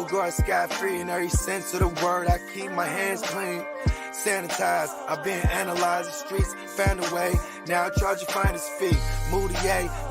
never go out scot-free in every sense of the word. I keep my hands clean, sanitized. I've been analyzed the streets, found a way. Now I charge you finder's fee. Moody,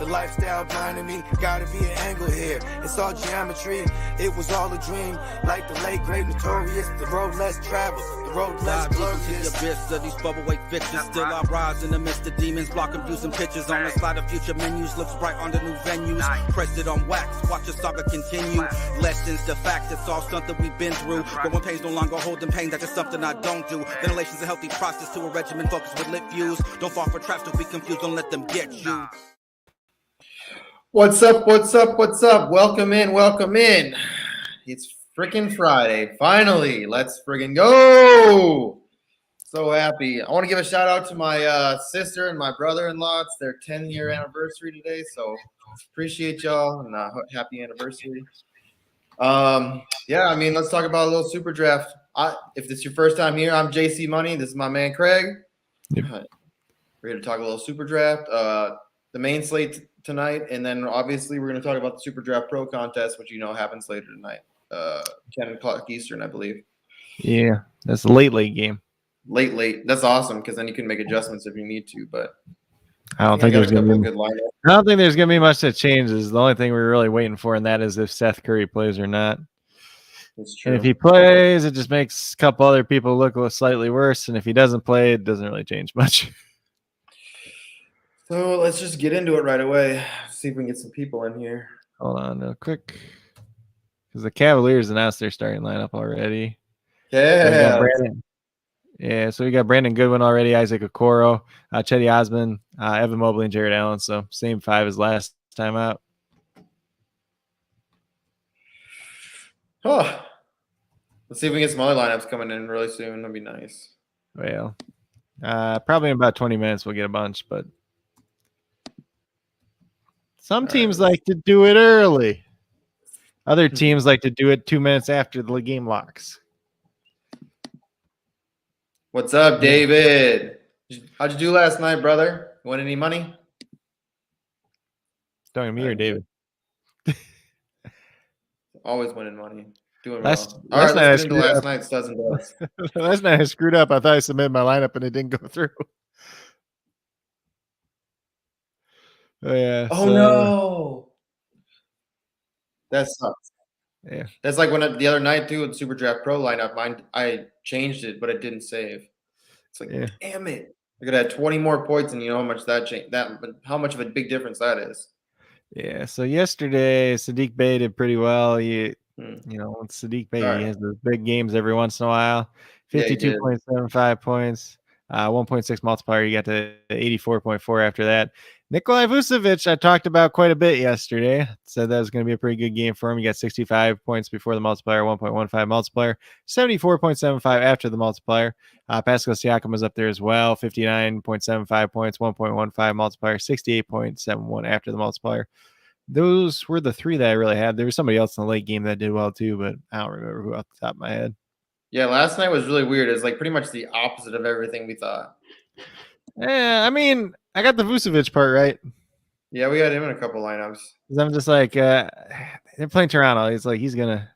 the lifestyle blinding me. Gotta be an angle here. It's all geometry. It was all a dream. Like the late great notorious, the road less traveled, the road less glorious. The abyss of these bubble weight bitches. Still I rise in the midst of demons, blocking views and pictures on the slide of future menus. Looks bright on the new venues. Pressed it on wax, watch the saga continue. Lessons to facts, it's all something we've been through. But when pain's no longer holding pain, that's just something I don't do. Ventilation's a healthy process to a regimen focused with lit views. Don't fall for traps, don't be confused, don't let them get you. What's up? What's up? What's up? Welcome in. Welcome in. It's freaking Friday. Finally, let's friggin' go. So happy. I want to give a shout out to my sister and my brother-in-law. It's their 10-year anniversary today. So appreciate y'all and happy anniversary. Yeah, I mean, let's talk about a little super draft. If this is your first time here, I'm JC Money. This is my man Craig. Yep. We're here to talk a little super draft. The main slate tonight, and then obviously we're going to talk about the SuperDraft Pro contest, which happens later tonight, 10 o'clock Eastern, I believe. Yeah, that's a late game. Late. That's awesome because then you can make adjustments if you need to. But I don't think there's going to be good lineup. I don't think there's going to be much that changes. The only thing we're really waiting for, and that is if Seth Curry plays or not. That's true. And if he plays, it just makes a couple other people look slightly worse. And if he doesn't play, it doesn't really change much. So let's just get into it right away. See if we can get some people in here. Hold on real quick. Because the Cavaliers announced their starting lineup already. Yeah. So we got Brandon Goodwin already, Isaac Okoro, Chetty Osman, Evan Mobley, and Jared Allen. So same five as last time out. Oh. Let's see if we can get some other lineups coming in really soon. That'd be nice. Well, probably in about 20 minutes we'll get a bunch, but some teams like to do it early. Other teams like to do it 2 minutes after the game locks. What's up, David? How'd you do last night, brother? You win any money? Talking to me or David? Always winning money. Doing last, well. All right, let's get into last night's dozen does. Last night I screwed up. I thought I submitted my lineup and it didn't go through. Oh, no. That sucks. Yeah. That's like when the other night, too, with the SuperDraft Pro lineup, I changed it, but it didn't save. It's like, damn it. I could have had 20 more points, and you know how much that changed. How much of a big difference that is. Yeah. So yesterday, Sadiq Bey did pretty well. Sadiq Bey, he has those big games every once in a while. 52.75 points, 1.6 multiplier. You got to 84.4 after that. Nikolai Vucevic, I talked about quite a bit yesterday. Said that was going to be a pretty good game for him. He got 65 points before the multiplier, 1.15 multiplier, 74.75 after the multiplier. Pascal Siakam was up there as well, 59.75 points, 1.15 multiplier, 68.71 after the multiplier. Those were the three that I really had. There was somebody else in the late game that did well too, but I don't remember who off the top of my head. Yeah, last night was really weird. It's like pretty much the opposite of everything we thought. Yeah, I mean, I got the Vucevic part right. Yeah, we had him in a couple lineups. I'm just like, they're playing Toronto. He's gonna.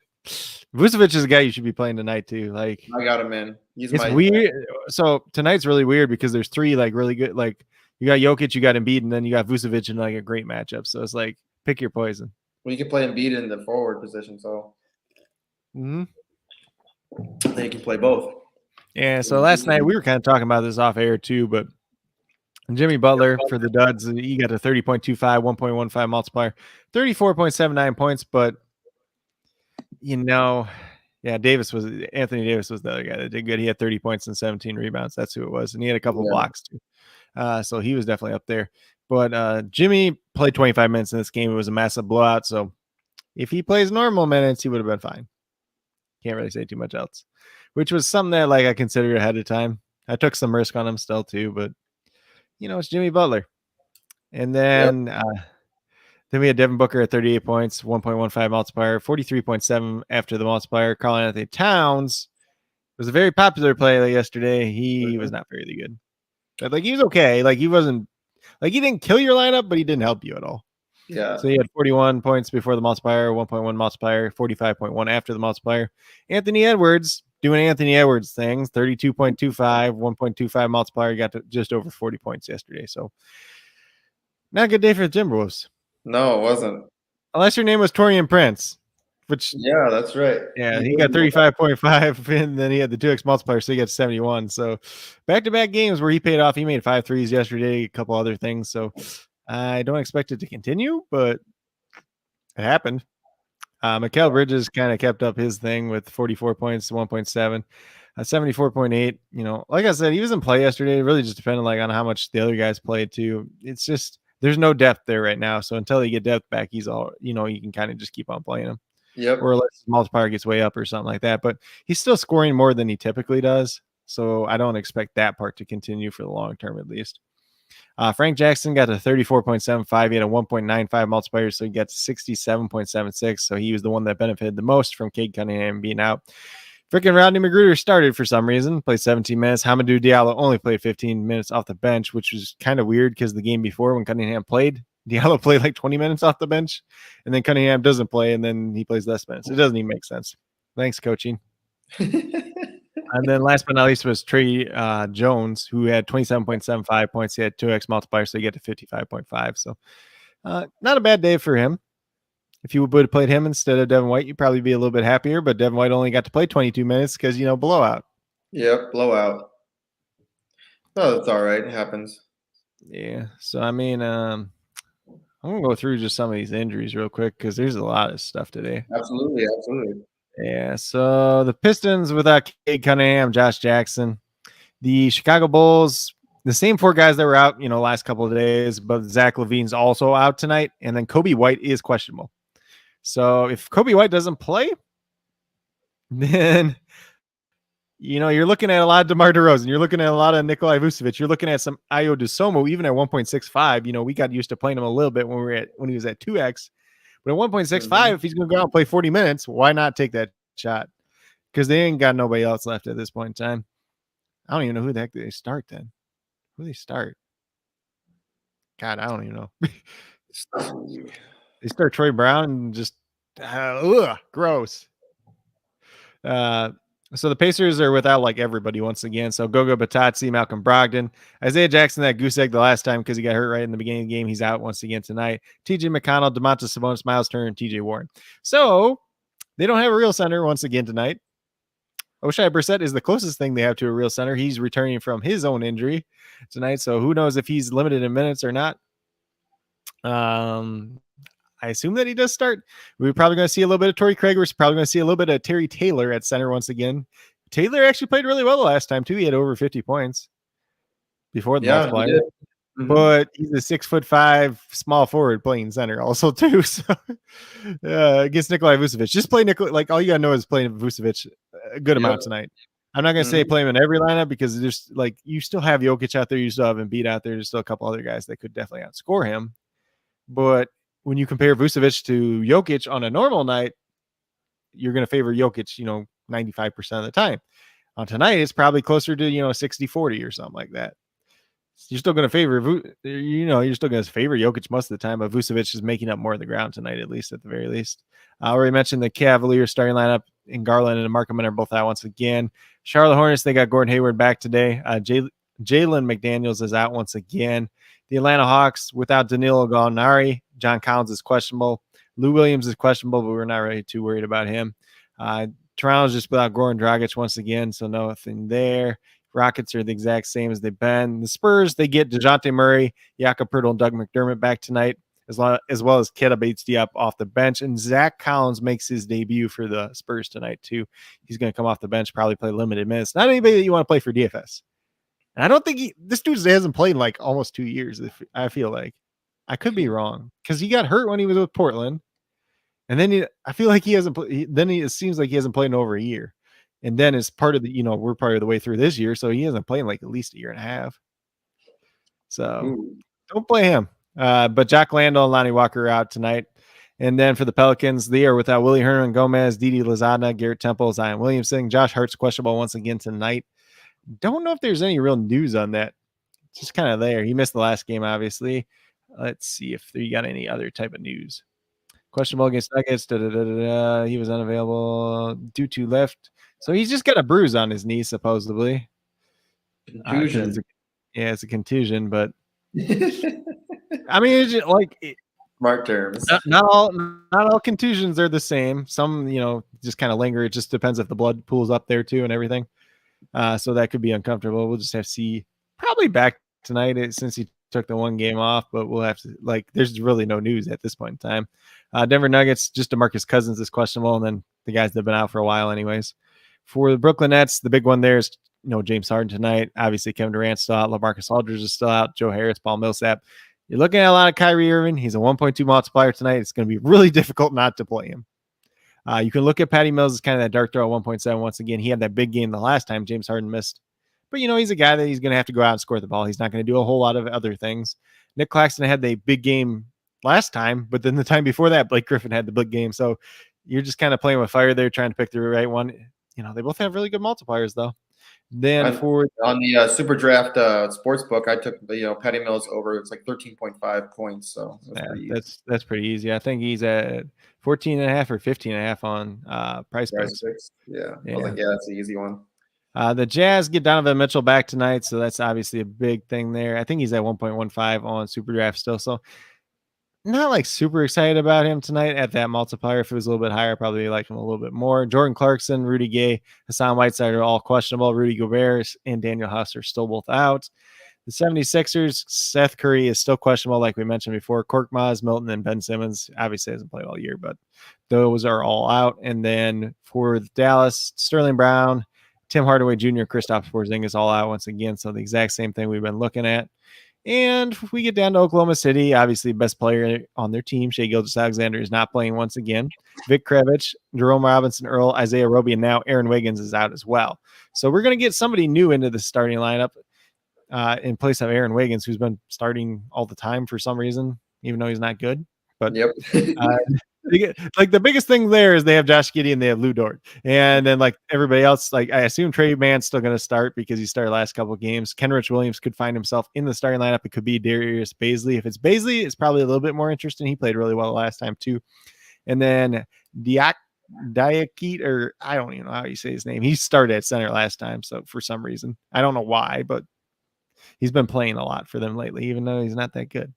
Vucevic is a guy you should be playing tonight too. Like, I got him in. It's weird. So tonight's really weird because there's three like really good. Like you got Jokic, you got Embiid, and then you got Vucevic in like a great matchup. So it's like pick your poison. Well, you can play Embiid in the forward position, so then you can play both. Yeah. So last night we were kind of talking about this off air too, but Jimmy Butler for the duds, he got a 30.25, 1.15 multiplier, 34.79 points. But, Anthony Davis was the other guy that did good. He had 30 points and 17 rebounds. That's who it was. And he had a couple blocks too. So he was definitely up there. But Jimmy played 25 minutes in this game. It was a massive blowout. So if he plays normal minutes, he would have been fine. Can't really say too much else, which was something that I considered ahead of time. I took some risk on him still too, but it's Jimmy Butler. And then then we had Devin Booker at 38 points, 1.15 multiplier, 43.7 after the multiplier. Karl-Anthony Towns was a very popular play yesterday. He was not very good. But he was okay. He wasn't he didn't kill your lineup, but he didn't help you at all. Yeah. So he had 41 points before the multiplier, 1.1 multiplier, 45.1 after the multiplier. Anthony Edwards doing Anthony Edwards things, 32.25, 1.25 multiplier. Got to just over 40 points yesterday. So not a good day for the Timberwolves. No, it wasn't. Unless your name was Torian Prince, which yeah, that's right. Yeah, he got 35.5, and then he had the 2x multiplier, so he got 71. So back-to-back games where he paid off. He made 5 threes yesterday, a couple other things. So I don't expect it to continue, but it happened. Mikal Bridges kind of kept up his thing with 44 points, 1.7, 74.8. You know, like I said, he was in play yesterday. It really just depended on how much the other guys played too. It's just there's no depth there right now. So until you get depth back, he's all you can kind of just keep on playing him. Yep. Or unless his multiplier gets way up or something like that. But he's still scoring more than he typically does. So I don't expect that part to continue for the long term, at least. Frank Jackson got a 34.75. He had a 1.95 multiplier, so he got 67.76. So he was the one that benefited the most from Cade Cunningham being out. Freaking Rodney McGruder started for some reason, played 17 minutes. Hamidou Diallo only played 15 minutes off the bench, which was kind of weird because the game before when Cunningham played, Diallo played like 20 minutes off the bench, and then Cunningham doesn't play, and then he plays less minutes. It doesn't even make sense. Thanks, coaching. And then last but not least was Trey Jones, who had 27.75 points. He had 2x multiplier, so you get to 55.5. So not a bad day for him. If you would have played him instead of Devin White, you'd probably be a little bit happier, but Devin White only got to play 22 minutes because, blowout. Yep, blowout. Oh, that's all right. It happens. Yeah. So, I mean, I'm going to go through just some of these injuries real quick because there's a lot of stuff today. Absolutely. Yeah, so the Pistons without Cade Cunningham, Josh Jackson. The Chicago Bulls, the same 4 guys that were out, last couple of days, but Zach LaVine's also out tonight, and then Kobe White is questionable. So if Kobe White doesn't play, then you're looking at a lot of DeMar DeRozan. You're looking at a lot of Nikolai Vucevic. You're looking at some Ayo Dosunmu, even at 1.65. We got used to playing him a little bit when he was at 2x. But at 1.65, if he's going to go out and play 40 minutes, why not take that shot? Because they ain't got nobody else left at this point in time. I don't even know who the heck they start then. Who they start? God, I don't even know. They start Troy Brown and just gross. So the Pacers are without everybody once again. So Goga Batazzi, Malcolm Brogdon, Isaiah Jackson, that goose egg the last time because he got hurt right in the beginning of the game. He's out once again tonight. TJ McConnell, DeMontis Sabonis, Miles Turner, and TJ Warren. So they don't have a real center once again tonight. Oshai Brissett is the closest thing they have to a real center. He's returning from his own injury tonight. So who knows if he's limited in minutes or not. I assume that he does start. We're probably going to see a little bit of Torrey Craig. We're probably going to see a little bit of Terry Taylor at center once again. Taylor actually played really well the last time, too. He had over 50 points before the multiplier. But he's a 6'5" small forward playing center also, too. So against Nikolai Vucevic. Just play Nikolai. All you got to know is playing Vucevic a good amount tonight. I'm not going to say play him in every lineup because there's you still have Jokic out there. You still have Embiid out there. There's still a couple other guys that could definitely outscore him. But when you compare Vucevic to Jokic on a normal night, you're going to favor Jokic, 95% of the time. On tonight, it's probably closer to, 60-40 or something like that. You're still going to favor, you're still going to favor Jokic most of the time, but Vucevic is making up more of the ground tonight, at least, at the very least. I already mentioned the Cavaliers starting lineup in Garland and Markkanen are both out once again. Charlotte Hornets, they got Gordon Hayward back today. Jalen McDaniels is out once again. The Atlanta Hawks without Danilo Gallinari. John Collins is questionable. Lou Williams is questionable, but we're not really too worried about him. Toronto's just without Goran Dragic once again, so nothing there. Rockets are the exact same as they've been. The Spurs, they get DeJounte Murray, Jakob Poeltl, and Doug McDermott back tonight, as well as Keita Bates-Diop off the bench. And Zach Collins makes his debut for the Spurs tonight, too. He's going to come off the bench, probably play limited minutes. Not anybody that you want to play for DFS. And I don't think this dude hasn't played in almost 2 years, I feel like. I could be wrong because he got hurt when he was with Portland. And then I feel like he hasn't played. Then it seems like he hasn't played in over a year. And then as part of the, we're part of the way through this year. So he hasn't played in at least a year and a half. So don't play him. But Jack Landell and Lonnie Walker are out tonight. And then for the Pelicans, they are without Willie Hernan Gomez, Didi Lozada, Garrett Temple, Zion Williamson. Josh Hart's questionable once again tonight. Don't know if there's any real news on that. It's just kind of there. He missed the last game, obviously. Let's see if you got any other type of news. Questionable against Nuggets. He was unavailable due to lift. So he's just got a bruise on his knee, supposedly. Contusion. It's a contusion, but I mean, it's just smart terms. Not all contusions are the same. Some, just kind of linger. It just depends if the blood pools up there too and everything. So that could be uncomfortable. We'll just have to see. Probably back tonight since he took the one game off, but we'll have to there's really no news at this point in time. Denver Nuggets, just DeMarcus Cousins is questionable, and then the guys that have been out for a while anyways. For the Brooklyn Nets, the big one there is James Harden tonight. Obviously, Kevin Durant's still out. LaMarcus Aldridge is still out. Joe Harris, Paul Millsap. You're looking at a lot of Kyrie Irving. He's a 1.2 multiplier tonight. It's going to be really difficult not to play him. You can look at Patty Mills as kind of that dark throw at 1.7. Once again, he had that big game the last time James Harden missed. But, he's a guy that he's going to have to go out and score the ball. He's not going to do a whole lot of other things. Nick Claxton had the big game last time, but then the time before that, Blake Griffin had the big game. So you're just kind of playing with fire there, trying to pick the right one. They both have really good multipliers, though. Then on the SuperDraft sportsbook, I took Patty Mills over. It's like 13.5 points. So that's pretty easy. I think he's at 14.5 or 15.5 on Price Picks. Yeah. I was like, that's the easy one. The Jazz get Donovan Mitchell back tonight, so that's obviously a big thing there. I think he's at 1.15 on SuperDraft still, so not super excited about him tonight at that multiplier. If it was a little bit higher, probably like him a little bit more. Jordan Clarkson, Rudy Gay, Hassan Whiteside are all questionable. Rudy Gobert and Daniel House are still both out. The 76ers, Seth Curry is still questionable, like we mentioned before. Korkmaz, Milton, and Ben Simmons obviously hasn't played all year, but those are all out. And then for Dallas, Sterling Brown, Tim Hardaway Jr., Kristaps Porzingis all out once again. So the exact same thing we've been looking at. And if we get down to Oklahoma City, obviously best player on their team, Shai Gilgeous-Alexander, is not playing once again. Vic Krevich, Jerome Robinson, Earl, Isaiah Roby, and now Aaron Wiggins is out as well. So we're going to get somebody new into the starting lineup in place of Aaron Wiggins, who's been starting all the time for some reason, even though he's not good. But the biggest thing there is they have Josh Giddey and they have Lou Dort, and then everybody else, I assume Trey Mann's still going to start because he started last couple of games. Kenrich Williams could find himself in the starting lineup. It could be Darius Baisley. If it's Baisley, it's probably a little bit more interesting. He played really well last time too. And then Diakite, or I don't even know how you say his name. He started at center last time, so for some reason, I don't know why, but he's been playing a lot for them lately, even though he's not that good.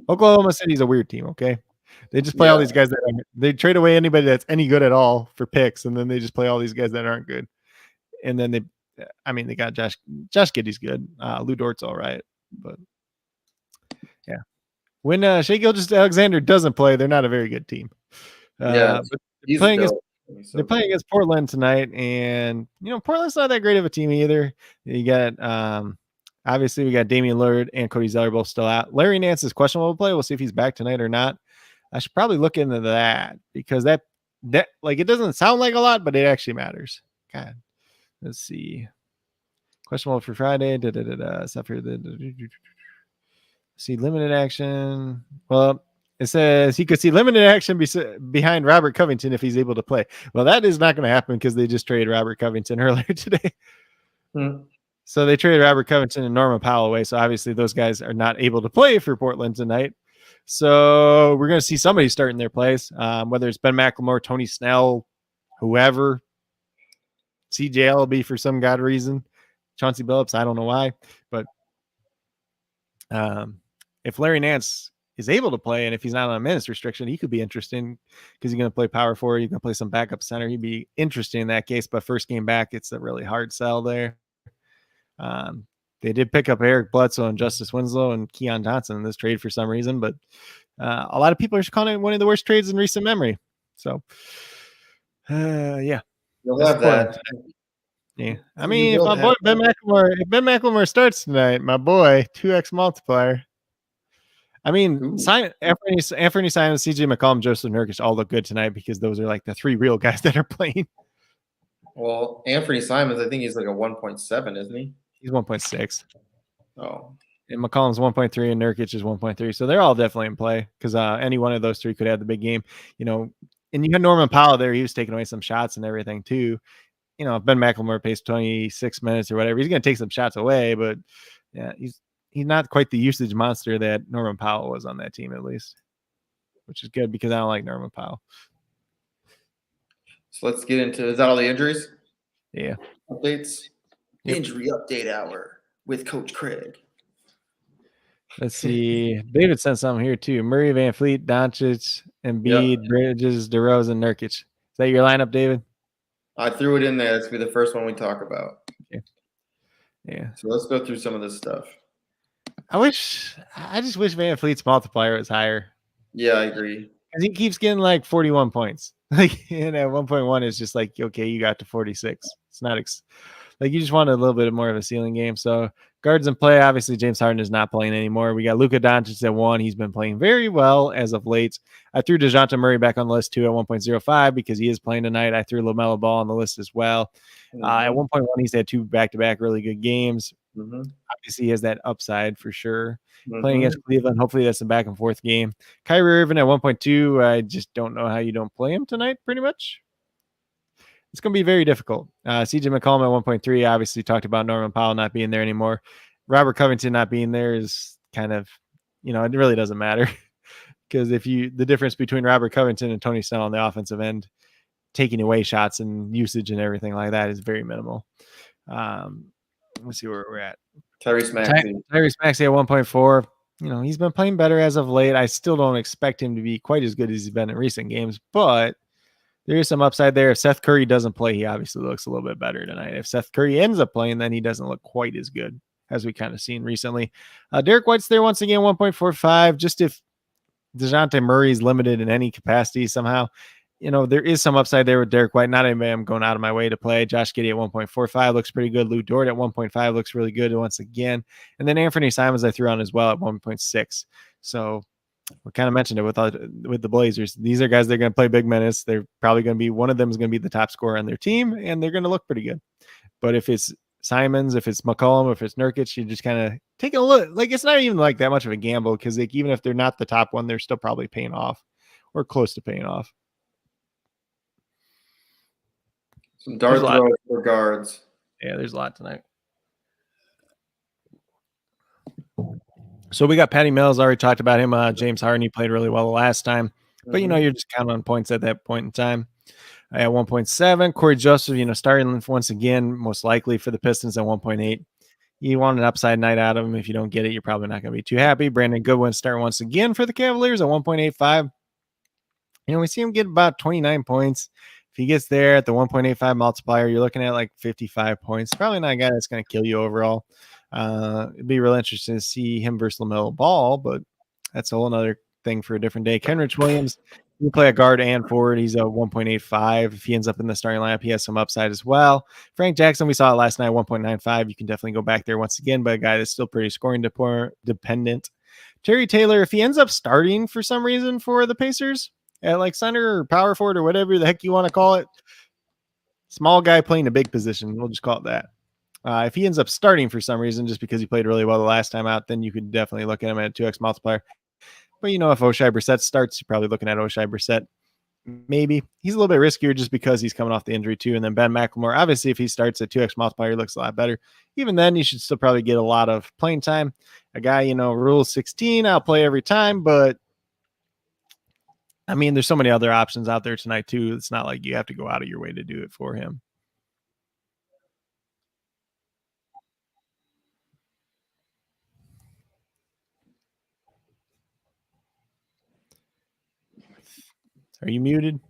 Oklahoma City's a weird team, okay? They just play all these guys they trade away anybody that's any good at all for picks, and then they just play all these guys that aren't good. And then they got Josh Giddey's good. Lou Dort's all right, but yeah. When Shai Gilgeous-Alexander doesn't play, they're not a very good team. But they're playing against Portland tonight, and Portland's not that great of a team either. You got obviously we got Damian Lillard and Cody Zeller both still out. Larry Nance is questionable to play. We'll see if he's back tonight or not. I should probably look into that because that it doesn't sound like a lot, but it actually matters. God, let's see. Questionable for Friday. See limited action. Well, it says he could see limited action behind Robert Covington if he's able to play. Well, that is not going to happen because they just traded Robert Covington earlier today. So they traded Robert Covington and Norman Powell away. So obviously those guys are not able to play for Portland tonight. So we're going to see somebody start in their place, whether it's Ben McLemore, Tony Snell, whoever. CJ will be for some god reason. Chauncey Billups, I don't know why. But if Larry Nance is able to play, and if he's not on a minutes restriction, he could be interesting because he's going to play power forward. He's going to play some backup center. He'd be interesting in that case. But first game back, it's a really hard sell there. They did pick up Eric Bledsoe and Justice Winslow and Keon Johnson in this trade for some reason, but a lot of people are calling it one of the worst trades in recent memory. So, yeah. You'll have that. Yeah. I mean, if my boy Ben McLemore starts tonight, my boy, 2x multiplier. I mean, Anthony Simons, CJ McCollum, Joseph Nurkic all look good tonight because those are the three real guys that are playing. Well, Anthony Simons, I think he's a 1.7, isn't he? He's 1.6. Oh. And McCollum's 1.3 and Nurkic is 1.3. So they're all definitely in play because any one of those three could have the big game. And you had Norman Powell there. He was taking away some shots and everything too. If Ben McLemore plays 26 minutes or whatever, he's going to take some shots away. But yeah, he's not quite the usage monster that Norman Powell was on that team, at least, which is good because I don't like Norman Powell. So let's get into, is that all the injuries? Yeah. Updates? Yep. Injury update hour with Coach Craig. Let's see. David sent something here too. Murray, Van Fleet, Doncic, Embiid, Bridges, DeRozan, Nurkic. Is that your lineup, David? I threw it in there. That's be the first one we talk about. Okay. Yeah. So let's go through some of this stuff. I just wish Van Fleet's multiplier was higher. Yeah, I agree. Because he keeps getting like 41 points. Like, and at 1.1 is just like, okay, you got to 46. It's not like you just want a little bit more of a ceiling game. So guards in play, obviously James Harden is not playing anymore. We got Luka Doncic at 1. He's been playing very well as of late. I threw DeJounte Murray back on the list too at 1.05 because he is playing tonight. I threw LaMelo Ball on the list as well. At 1.1, he's had 2 back-to-back really good games. Obviously, he has that upside for sure. Playing against Cleveland, hopefully that's a back and forth game. Kyrie Irving at 1.2, I just don't know how you don't play him tonight, pretty much. It's going to be very difficult. CJ McCollum at 1.3, obviously talked about Norman Powell not being there anymore. Robert Covington not being there is kind of, it really doesn't matter. Because the difference between Robert Covington and Tony Snell on the offensive end, taking away shots and usage and everything like that is very minimal. Let's see where we're at. Tyrese Maxey. Tyrese Maxey at 1.4. He's been playing better as of late. I still don't expect him to be quite as good as he's been in recent games, but there is some upside there. If Seth Curry doesn't play, he obviously looks a little bit better tonight. If Seth Curry ends up playing, then he doesn't look quite as good as we kind of seen recently. Derek White's there once again, 1.45. Just if DeJounte Murray's limited in any capacity somehow, there is some upside there with Derek White. Not anybody I'm going out of my way to play. Josh Giddey at 1.45 looks pretty good. Lou Dort at 1.5 looks really good once again. And then Anthony Simons I threw on as well at 1.6. So we kind of mentioned it with the Blazers. These are guys that are going to play big minutes. They're probably going to be, one of them is going to be the top scorer on their team, and they're going to look pretty good. But if it's Simons, if it's McCollum, if it's Nurkic, you just kind of take a look. Like, it's not even like that much of a gamble because even if they're not the top one, they're still probably paying off or close to paying off. Some dart throws for guards. Yeah, there's a lot tonight. So we got Patty Mills. Already talked about him. James Harden, he played really well the last time. But, you're just counting on points at that point in time. At 1.7, Corey Joseph, starting once again, most likely for the Pistons at 1.8. You want an upside night out of him. If you don't get it, you're probably not going to be too happy. Brandon Goodwin starting once again for the Cavaliers at 1.85. We see him get about 29 points. If he gets there at the 1.85 multiplier, you're looking at like 55 points. Probably not a guy that's going to kill you overall. It'd be real interesting to see him versus LaMelo Ball, but that's a whole other thing for a different day. Kenrich Williams, you play a guard and forward. He's a 1.85. If he ends up in the starting lineup, he has some upside as well. Frank Jackson, we saw it last night, 1.95. You can definitely go back there once again, but a guy that's still pretty scoring dependent. Terry Taylor, if he ends up starting for some reason for the Pacers at like center or power forward or whatever the heck you want to call it, small guy playing a big position, we'll just call it that. If he ends up starting for some reason, just because he played really well the last time out, then you could definitely look at him at a 2x multiplier. But, if Oshai Brissett starts, you're probably looking at Oshai Brissett. Maybe. He's a little bit riskier just because he's coming off the injury too. And then Ben McLemore, obviously, if he starts at 2x multiplier, he looks a lot better. Even then, you should still probably get a lot of playing time. A guy, rule 16, I'll play every time. But, there's so many other options out there tonight too. It's not like you have to go out of your way to do it for him. Are you muted?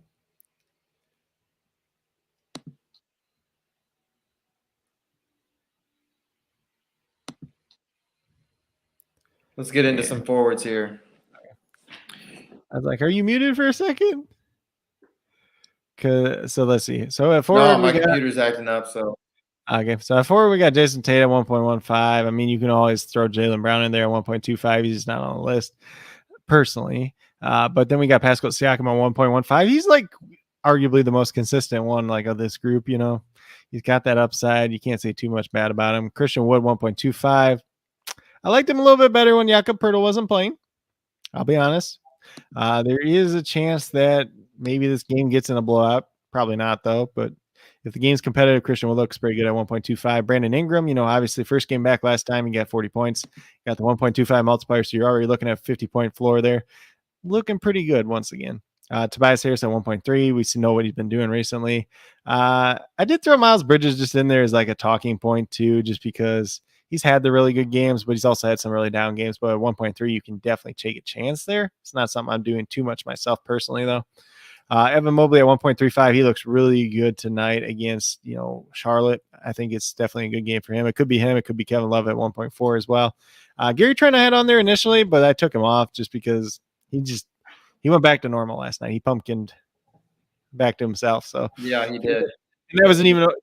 Let's get into some forwards here. I was like, are you muted for a second? So let's see. So at forward, my computer's acting up. So okay. So at forward, we got Jason Tatum 1.15. You can always throw Jaylen Brown in there at 1.25. He's just not on the list personally. But then we got Pascal Siakam at 1.15. He's like arguably the most consistent one of this group. He's got that upside. You can't say too much bad about him. Christian Wood 1.25. I liked him a little bit better when Jakob Poeltl wasn't playing. I'll be honest. There is a chance that maybe this game gets in a blowout. Probably not though. But If the game's competitive, Christian Wood looks pretty good at 1.25. Brandon Ingram, obviously first game back last time, he got 40 points. Got the 1.25 multiplier, so you're already looking at 50-point floor there. Looking pretty good once again. Tobias Harris at 1.3. We know what he's been doing recently. I did throw Miles Bridges just in there as like a talking point too, just because he's had the really good games, but he's also had some really down games. But at 1.3, you can definitely take a chance there. It's not something I'm doing too much myself personally, though. Evan Mobley at 1.35. He looks really good tonight against, Charlotte. I think it's definitely a good game for him. It could be him. It could be Kevin Love at 1.4 as well. Gary Trent I had on there initially, but I took him off just because he went back to normal last night. He pumpkined back to himself. So yeah, he did. And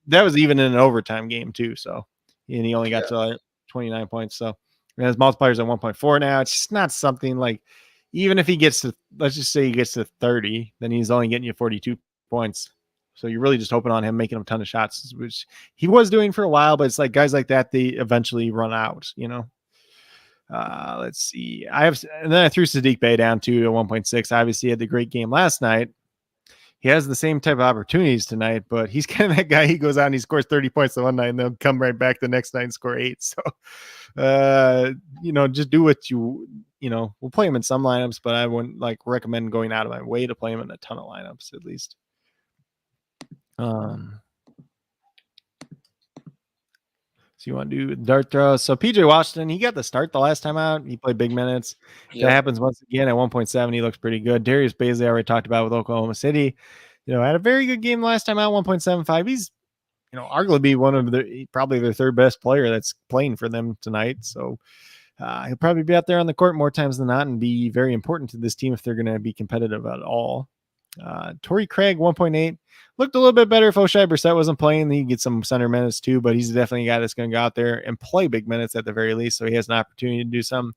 that was even in an overtime game too. So, and he only got to 29 points. So, and his multipliers at 1.4 now. It's just not something like, even if he gets to, let's just say he gets to 30, then he's only getting you 42 points. So you're really just hoping on him making a ton of shots, which he was doing for a while. But it's like guys like that, they eventually run out. Let's see. And then I threw Saddiq Bey down to 1.6. Obviously, he had the great game last night. He has the same type of opportunities tonight, but he's kind of that guy. He goes out and he scores 30 points the one night, and they'll come right back the next night and score 8. So, just do what we'll play him in some lineups, but I wouldn't recommend going out of my way to play him in a ton of lineups at least. So you want to do dart throw. So PJ Washington, he got the start the last time out. He played big minutes. Yep. That happens once again at 1.7. He looks pretty good. Darius Bazley, I already talked about with Oklahoma City. Had a very good game last time out, 1.75. He's, arguably one of probably their third best player that's playing for them tonight. So he'll probably be out there on the court more times than not and be very important to this team if they're going to be competitive at all. Torrey Craig, 1.8. Looked a little bit better if O'Shea Brissett wasn't playing. He'd get some center minutes too, but he's definitely a guy that's going to go out there and play big minutes at the very least, so he has an opportunity to do some.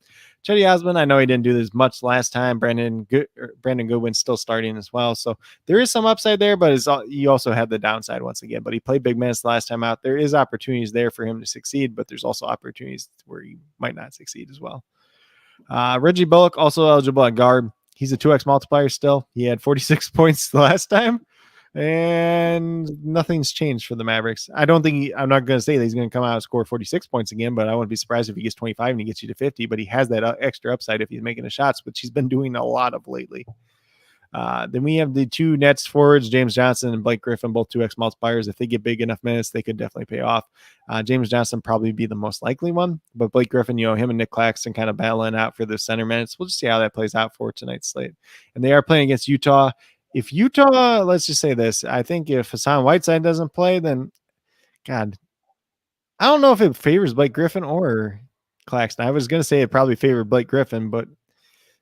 Chetty Osman, I know he didn't do this much last time. Brandon Goodwin's still starting as well, so there is some upside there, but you also have the downside once again. But he played big minutes the last time out. There is opportunities there for him to succeed, but there's also opportunities where he might not succeed as well. Reggie Bullock, also eligible at guard. He's a 2x multiplier still. He had 46 points the last time, and nothing's changed for the Mavericks. I'm not going to say that he's going to come out and score 46 points again, but I wouldn't be surprised if he gets 25 and he gets you to 50, but he has that extra upside if he's making the shots, which he's been doing a lot of lately. Then we have the two Nets forwards, James Johnson and Blake Griffin, both 2x multipliers. If they get big enough minutes, they could definitely pay off. James Johnson probably be the most likely one, but Blake Griffin, him and Nick Claxton kind of battling out for the center minutes. We'll just see how that plays out for tonight's slate. And they are playing against Utah. If Utah, let's just say this, I think if Hassan Whiteside doesn't play, then God, I don't know if it favors Blake Griffin or Claxton. I was going to say it probably favored Blake Griffin, but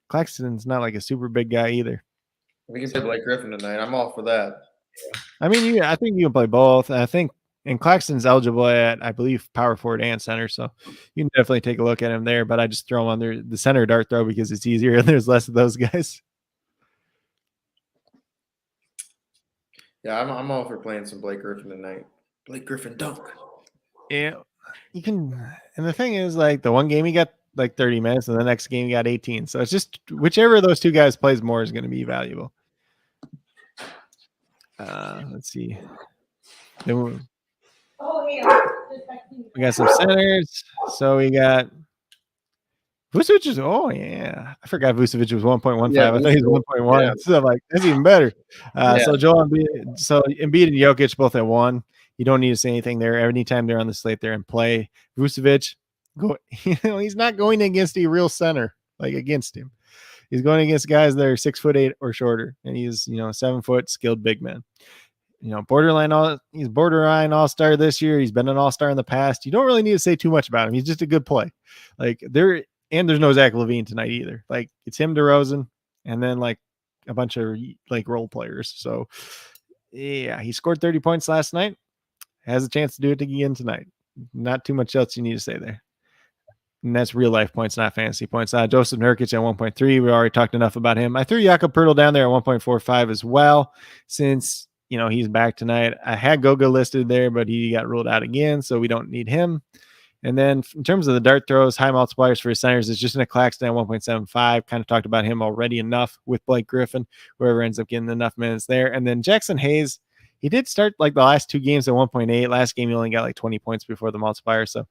Claxton's not like a super big guy either. We can say Blake Griffin tonight. I'm all for that. I mean, I think you can play both. And Claxton's eligible at, I believe, power forward and center. So you can definitely take a look at him there. But I just throw him on the center dart throw because it's easier and there's less of those guys. Yeah, I'm all for playing some Blake Griffin tonight. Blake Griffin dunk. Yeah, you can. And the thing is, the one game he got 30 minutes and the next game he got 18. So it's just whichever of those two guys plays more is going to be valuable. Let's see. Then we got some centers. So we got Vucevic I forgot Vucevic was 1.15. I thought he was 1.1. Yeah. So that's even better. So Joel Embiid, Embiid and Jokic both at 1. You don't need to say anything there. Anytime they're on the slate, they're in play. Vucevic, he's not going against a real center against him. He's going against guys that are 6'8" or shorter, and he's 7 foot skilled big man. He's borderline all-star this year. He's been an all-star in the past. You don't really need to say too much about him. He's just a good play. There's no Zach LaVine tonight either. It's him, DeRozan, and then a bunch of role players. So yeah, he scored 30 points last night. Has a chance to do it again tonight. Not too much else you need to say there. And that's real life points, not fantasy points. Joseph Nurkic at 1.3. We already talked enough about him. I threw Jakob Poeltl down there at 1.45 as well, since he's back tonight. I had Goga listed there, but he got ruled out again, so we don't need him. And then in terms of the dart throws, high multipliers for his centers, it's just in a Claxton at 1.75. Kind of talked about him already enough with Blake Griffin, whoever ends up getting enough minutes there. And then Jackson Hayes, He did start like the last 2 games at 1.8. Last game he only got like 20 points before the multiplier, so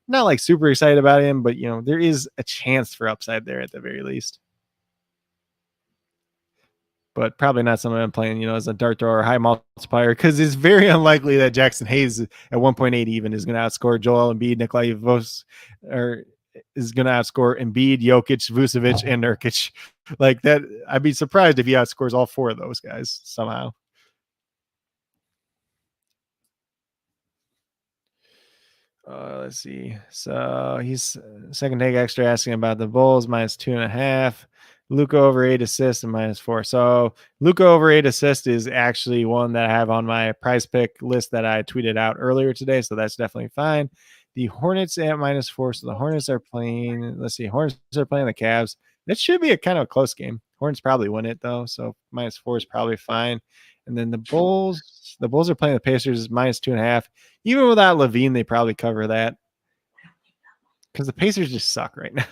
not like super excited about him, but there is a chance for upside there at the very least. But probably not someone I'm playing, as a dart thrower or high multiplier, because it's very unlikely that Jackson Hayes at 1.8 even is going to outscore Joel Embiid, Nikolai Vos, or is going to outscore Embiid, Jokic, Vucevic, and Nurkic. Like that, I'd be surprised if he outscores all 4 of those guys somehow. Let's see. So he's second take extra asking about the Bulls -2.5. Luka over 8 assists and -4. So Luka over 8 assists is actually one that I have on my prize pick list that I tweeted out earlier today. So that's definitely fine. The Hornets at -4. So the Hornets are playing, let's see, Hornets are playing the Cavs. That should be a kind of a close game. Hornets probably win it though. So -4 is probably fine. And then the Bulls are playing the Pacers -2.5. Even without Levine, they probably cover that because the Pacers just suck right now.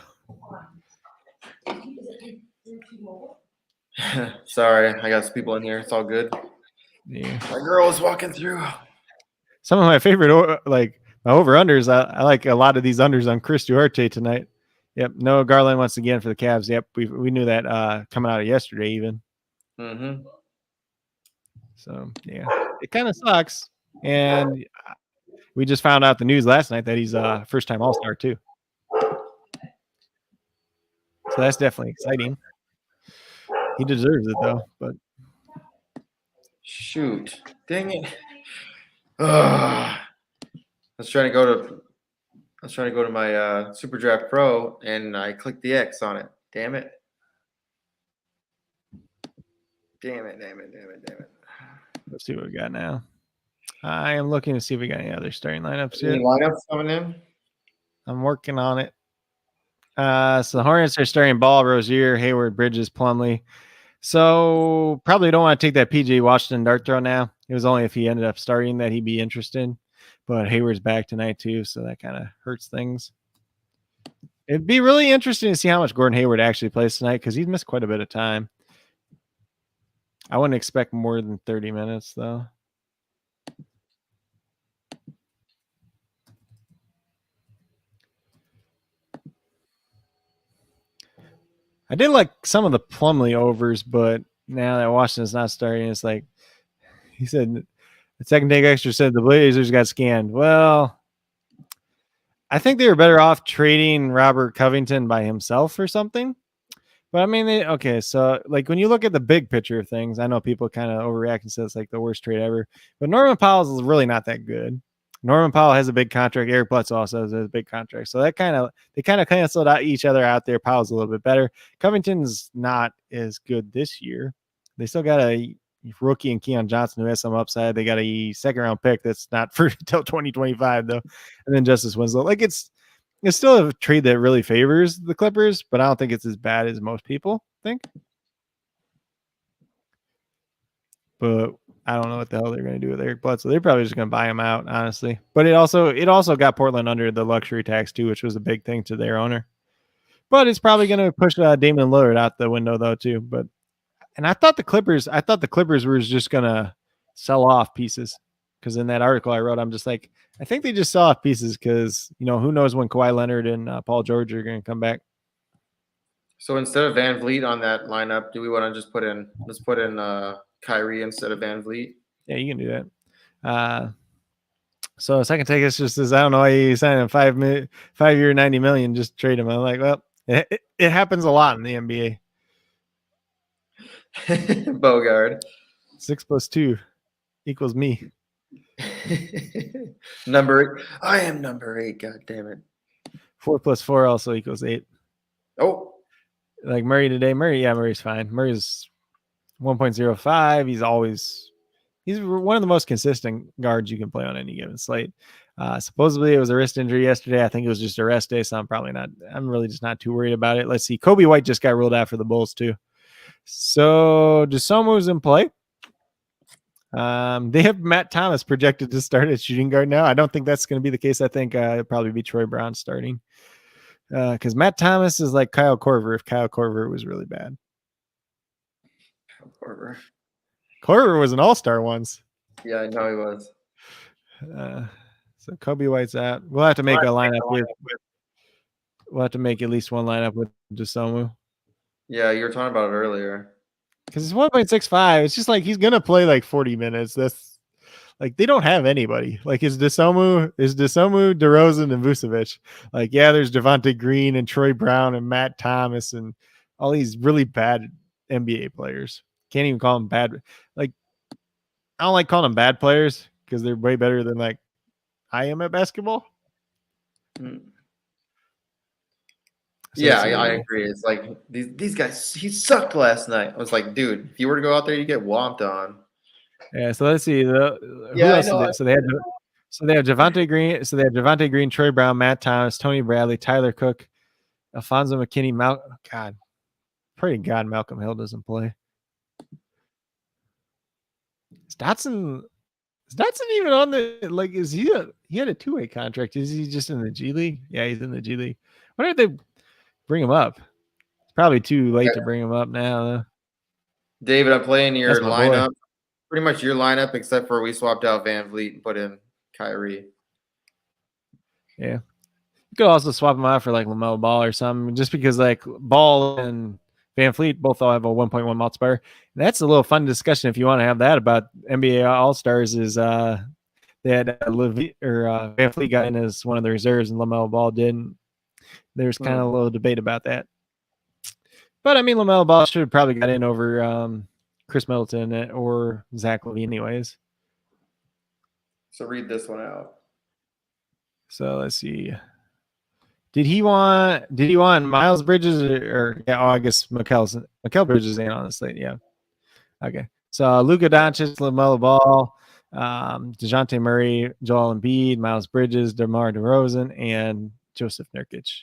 Sorry, I got some people in here. It's all good. Yeah. My girl is walking through. Some of my favorite, like my over-unders, I like a lot of these unders on Chris Duarte tonight. Yep. Noah Garland once again for the Cavs. Yep. We knew that coming out of yesterday even. Mm-hmm. So, yeah, it kind of sucks. And we just found out the news last night that he's a first-time All-Star too. So that's definitely exciting. He deserves it though, but shoot, dang it! I was trying to go to my SuperDraft Pro, and I clicked the X on it. Damn it! Damn it! Let's see what we got now. I am looking to see if we got any other starting lineups. Any lineups coming in? I'm working on it. So the Hornets are starting Ball, Rozier, Hayward, Bridges, Plumlee. So probably don't want to take that PJ Washington dart throw now. It was only if he ended up starting that he'd be interested. But Hayward's back tonight too, so that kind of hurts things. It'd be really interesting to see how much Gordon Hayward actually plays tonight because he's missed quite a bit of time. I wouldn't expect more than 30 minutes though. I did like some of the Plumlee overs, but now that Washington's not starting, it's like he said the second take extra said the Blazers got scanned. Well, I think they were better off trading Robert Covington by himself or something. But I mean, okay, so like when you look at the big picture of things, I know people kind of overreact and say it's like the worst trade ever. But Norman Powell is really not that good. Norman Powell has a big contract. Eric Bledsoe also has a big contract. So they kind of canceled out each other out there. Powell's a little bit better. Covington's not as good this year. They still got a rookie in Keon Johnson who has some upside. They got a second-round pick that's not for until 2025 though. And then Justice Winslow. Like it's still a trade that really favors the Clippers, but I don't think it's as bad as most people think. But I don't know what the hell they're going to do with Eric Bledsoe. They're probably just going to buy him out, honestly. But it also got Portland under the luxury tax too, which was a big thing to their owner. But it's probably going to push Damian Lillard out the window though too. And I thought the Clippers were just going to sell off pieces because in that article I wrote, I'm just like, I think they just sell off pieces because who knows when Kawhi Leonard and Paul George are going to come back. So instead of Van Vliet on that lineup, do we want to just put in Kyrie instead of Van Vliet? Yeah, you can do that. So second take is just I don't know why you signed him 5 year $90 million, just trade him. I'm like, well, it happens a lot in the NBA. Bogard. 6 + 2 = me. Number 8. I am number 8. God damn it. 4 + 4 also = 8. Oh, like Murray today. Murray's fine. Murray's 1.05. He's one of the most consistent guards you can play on any given slate. Supposedly it was a wrist injury yesterday. I think it was just a rest day, so I'm really just not too worried about it. Let's see. Kobe White just got ruled out for the Bulls too. So Dosunmu's in play. They have Matt Thomas projected to start at shooting guard now. I don't think that's going to be the case. I think it'll probably be Troy Brown starting because Matt Thomas is like Kyle Korver if Kyle Korver was really bad. Korver was an all-star once. Yeah, I know he was. So Kobe White's out. We'll have to make a lineup with. We'll have to make at least one lineup with Desomu. Yeah, you were talking about it earlier. Because it's 1.65. It's just like he's gonna play like 40 minutes. That's like they don't have anybody. Like is Desomu, DeRozan, and Vucevic. Like, yeah, there's Devontae Green and Troy Brown and Matt Thomas and all these really bad NBA players. Can't even call them bad. Like, I don't like calling them bad players because they're way better than like I am at basketball. So yeah, I agree. It's like these guys. He sucked last night. I was like, dude, if you were to go out there, you get whomped on. Yeah. So let's see. Who else? So they have Devontae Green. So they have Devontae Green, Troy Brown, Matt Thomas, Tony Bradley, Tyler Cook, Alfonso McKinney. Pray to God Malcolm Hill doesn't play. Is Dotson even on the like? Is he had a 2-way contract? Is he just in the G League? Yeah, he's in the G League. Why did they bring him up? It's probably too late to bring him up now, though. David, I'm playing your lineup. Boy. Pretty much your lineup, except for we swapped out Van Vliet and put in Kyrie. Yeah. You could also swap him out for like LaMelo Ball or something, just because like Ball and Van Vliet both all have a 1.1 multiplier. And that's a little fun discussion if you want to have that about NBA All-Stars is they had Van Vliet got in as one of the reserves and LaMelo Ball didn't. There's kind of a little debate about that. But I mean, LaMelo Ball should have probably got in over Chris Middleton or Zach LaVine anyways. So read this one out. So let's see. Did he want Miles Bridges or yeah, I guess Mikal Bridges ain't on the slate, yeah. Okay. So Luka Doncic, LaMelo Ball, DeJounte Murray, Joel Embiid, Miles Bridges, DeMar DeRozan, and Joseph Nurkic.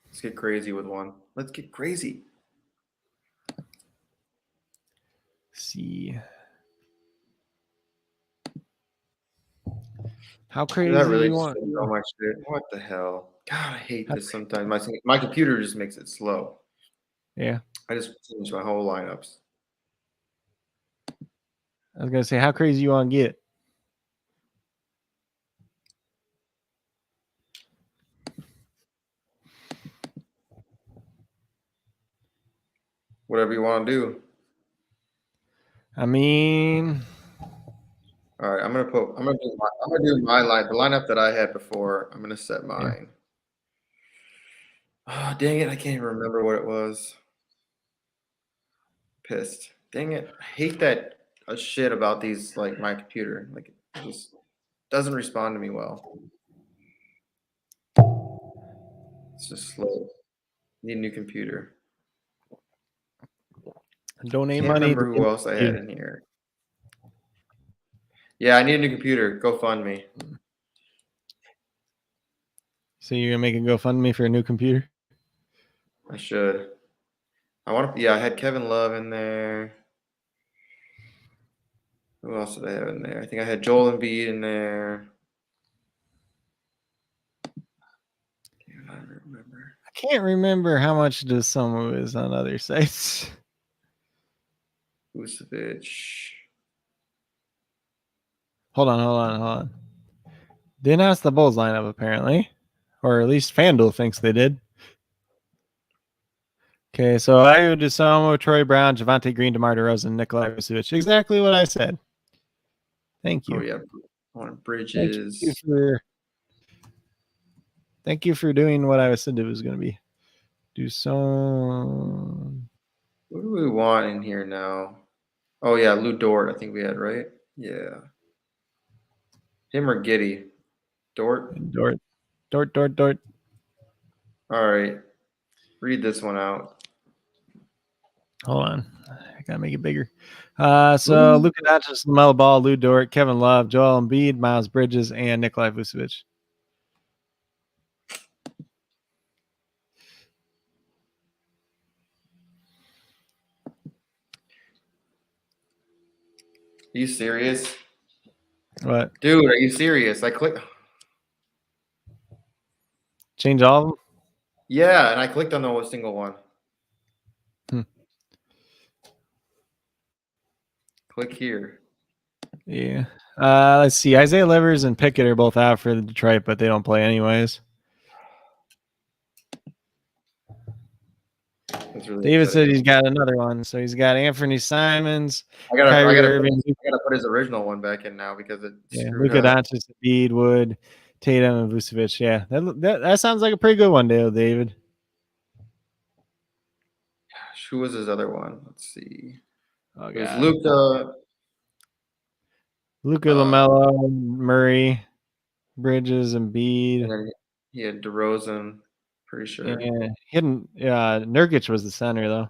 Let's get crazy with one. Let's get crazy. See. How crazy that really you want? So much shit. What the hell? God, I hate this sometimes. My computer just makes it slow. Yeah. I just changed my whole lineups. I was gonna say, how crazy you want to get? Whatever you want to do. I mean, all right, I'm gonna do my line. The lineup that I had before. I'm gonna set mine. Yeah. Oh, dang it! I can't even remember what it was. Pissed. Dang it! I hate that shit about these. Like my computer, like it just doesn't respond to me well. It's just slow. Need a new computer. Donate Can't money. Remember who else I had in here. Yeah, I need a new computer. GoFundMe. So you're gonna make a GoFundMe for a new computer? I should. I had Kevin Love in there. Who else did I have in there? I think I had Joel Embiid in there. Damn, I don't remember. I can't remember how much Desomu is on other sites. Vucevic. Hold on. They announced the Bulls lineup apparently, or at least FanDuel thinks they did. Okay, so Ayo Desomu, Troy Brown, Javonte Green, DeMar DeRozan, Nikola Vucevic. Exactly what I said. Thank you. Oh yeah, on Bridges. Thank you for doing what I said it was going to be. Do some. What do we want in here now? Oh yeah, Lou Dort. I think we had right. Yeah. Him or Giddey? Dort. Dort. All right. Read this one out. Hold on. I gotta make it bigger. So Luka Doncic, LaMelo Ball, Lou Dort, Kevin Love, Joel Embiid, Miles Bridges, and Nikola Vucevic. Are you serious? What? Dude, are you serious? I clicked. Change all of them? Yeah, and I clicked on the single one. Click here. Yeah. Let's see. Isaiah Livers and Pickett are both out for the Detroit, but they don't play anyways. Really David said he's got another one. So he's got Anthony Simons, Kyrie Irving. I gotta put his original one back in now because Luka Doncic, Embiid, Wood, Tatum, and Vucevic. Yeah, that sounds like a pretty good one, David. Who was his other one? Let's see. Oh, it was Luka, LaMelo, Murray, Bridges, Embiid. And then he had DeRozan, pretty sure. Yeah, Nurkic was the center though.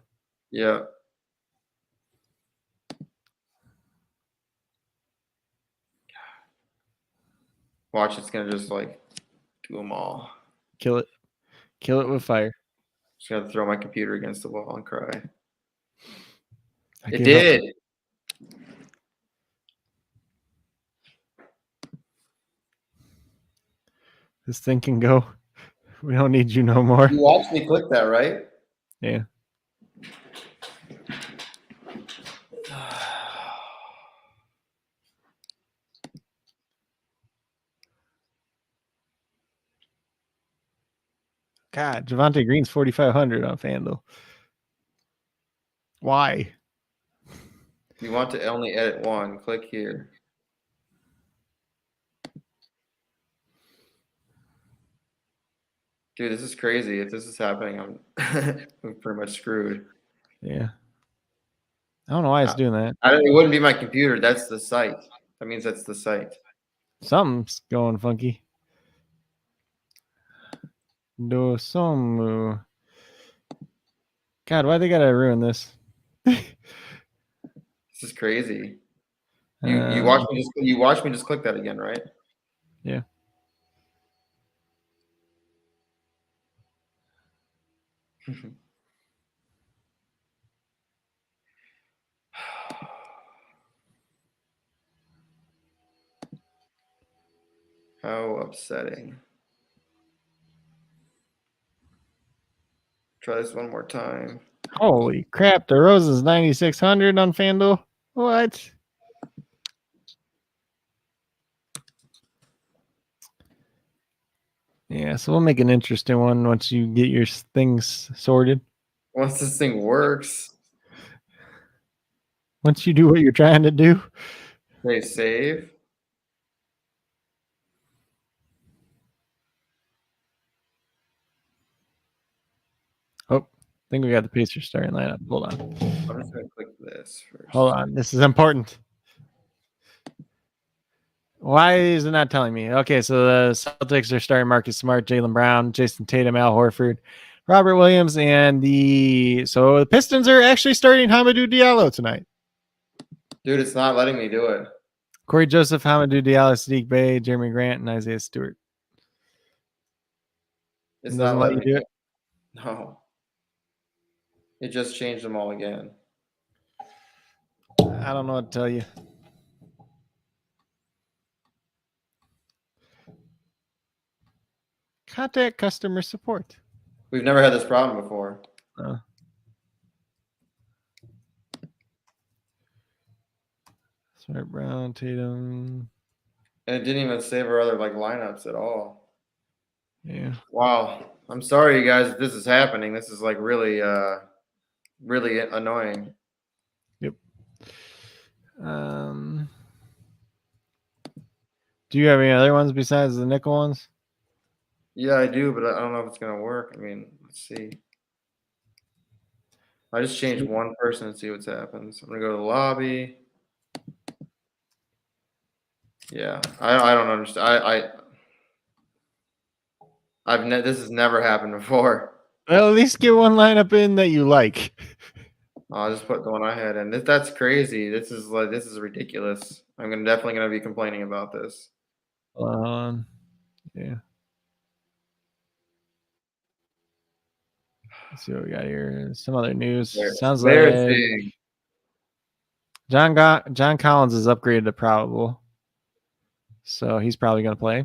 Yeah. Watch, it's gonna just like do them all. Kill it with fire. Just gotta throw my computer against the wall and cry. It did. This thing can go. We don't need you no more. You watched me click that, right? Yeah. God, Javonte Green's 4,500 on FanDuel. Why? You want to only edit one, click here. Dude, this is crazy. If this is happening, I'm pretty much screwed. Yeah. I don't know why it's doing that. It wouldn't be my computer. That's the site. That means that's the site. Something's going funky. Dosomu. God, why they gotta ruin this? This is crazy. You watch me just click that again, right? Yeah. How upsetting. Try this one more time. Holy crap, the Rose is 9,600 on FanDuel. What? Yeah, so we'll make an interesting one once you get your things sorted. Once this thing works. Once you do what you're trying to do. Okay, save. Oh, I think we got the Pacers starting lineup. Hold on. I'm just going to click this first. Hold on. This is important. Why is it not telling me? Okay, so the Celtics are starting Marcus Smart, Jaylen Brown, Jason Tatum, Al Horford, Robert Williams, and the Pistons are actually starting Hamidou Diallo tonight. Dude, it's not letting me do it. Corey Joseph, Hamidou Diallo, Sadiq Bey, Jeremy Grant, and Isaiah Stewart. It doesn't let you do it? No. It just changed them all again. I don't know what to tell you. Contact customer support. We've never had this problem before. Smart, Brown, Tatum. And it didn't even save our other lineups at all. Yeah. Wow. I'm sorry, you guys, if this is happening. This is really really annoying. Yep. Do you have any other ones besides the nickel ones? Yeah, I do, but I don't know if it's gonna work. I mean, let's see. I just changed one person and see what happens. I'm gonna go to the lobby. Yeah, I don't understand. This has never happened before. Well, at least get one lineup in that you like. I'll just put the one I had in. That's crazy. This is ridiculous. I'm definitely gonna be complaining about this. Yeah. Let's see what we got here. Some other news. Sounds like John Collins is upgraded to probable, so he's probably going to play.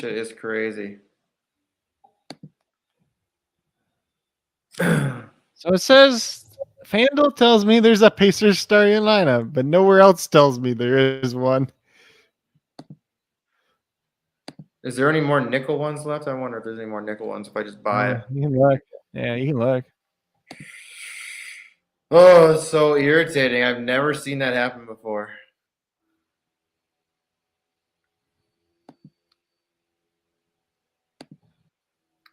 Shit is crazy. So it says FanDuel tells me there's a Pacers starting lineup, but nowhere else tells me there is one. Is there any more nickel ones left? I wonder if there's any more nickel ones if I just buy it. You can look. Yeah, you can look. Oh, it's so irritating. I've never seen that happen before.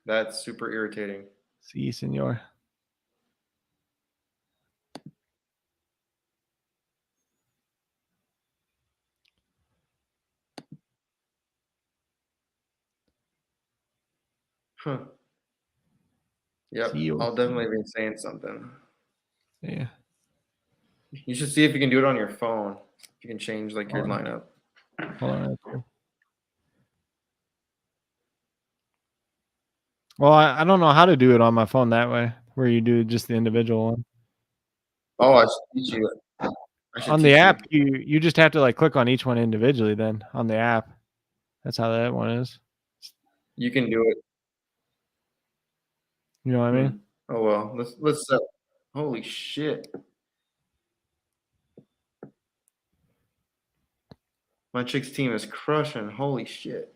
That's super irritating. See, senor. Huh. Yep, I'll definitely be saying something. Yeah. You should see if you can do it on your phone. If you can change like your lineup. Hold on. Well, I don't know how to do it on my phone that way, where you do just the individual one. Oh, I should teach you. On the app, you just have to like click on each one individually. Then on the app, that's how that one is. You can do it. You know what I mean? Oh well, let's. Holy shit! My chick's team is crushing. Holy shit!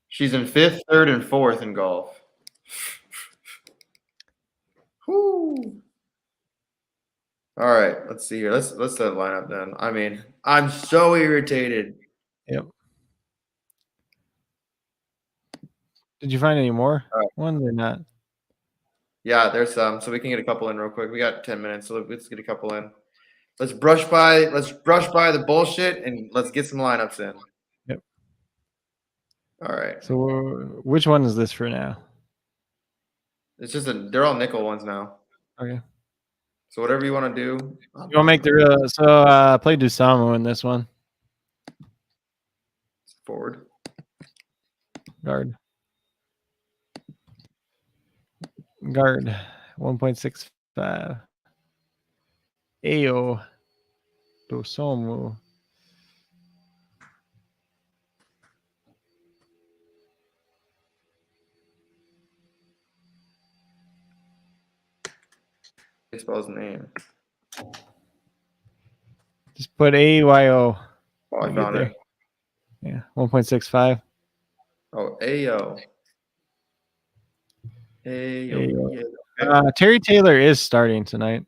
She's in 5th, 3rd, and 4th in golf. Whoo! All right, let's see here. Let's set a lineup then. I mean, I'm so irritated. Yep. Did you find any more ones or not? Yeah, there's some. So we can get a couple in real quick. We got 10 minutes, so let's get a couple in. Let's brush by the bullshit and let's get some lineups in. Yep. All right. So which one is this for now? It's just they're all nickel ones now. Okay. So whatever you want to do. You want to make the play Dusamo in this one. Forward. Guard. 1.65. Ayo. Dusamo. Spells name. Just put AYO. Oh, I found it. Yeah, 1.65. Oh, Ayo. Ayo. Terry Taylor is starting tonight,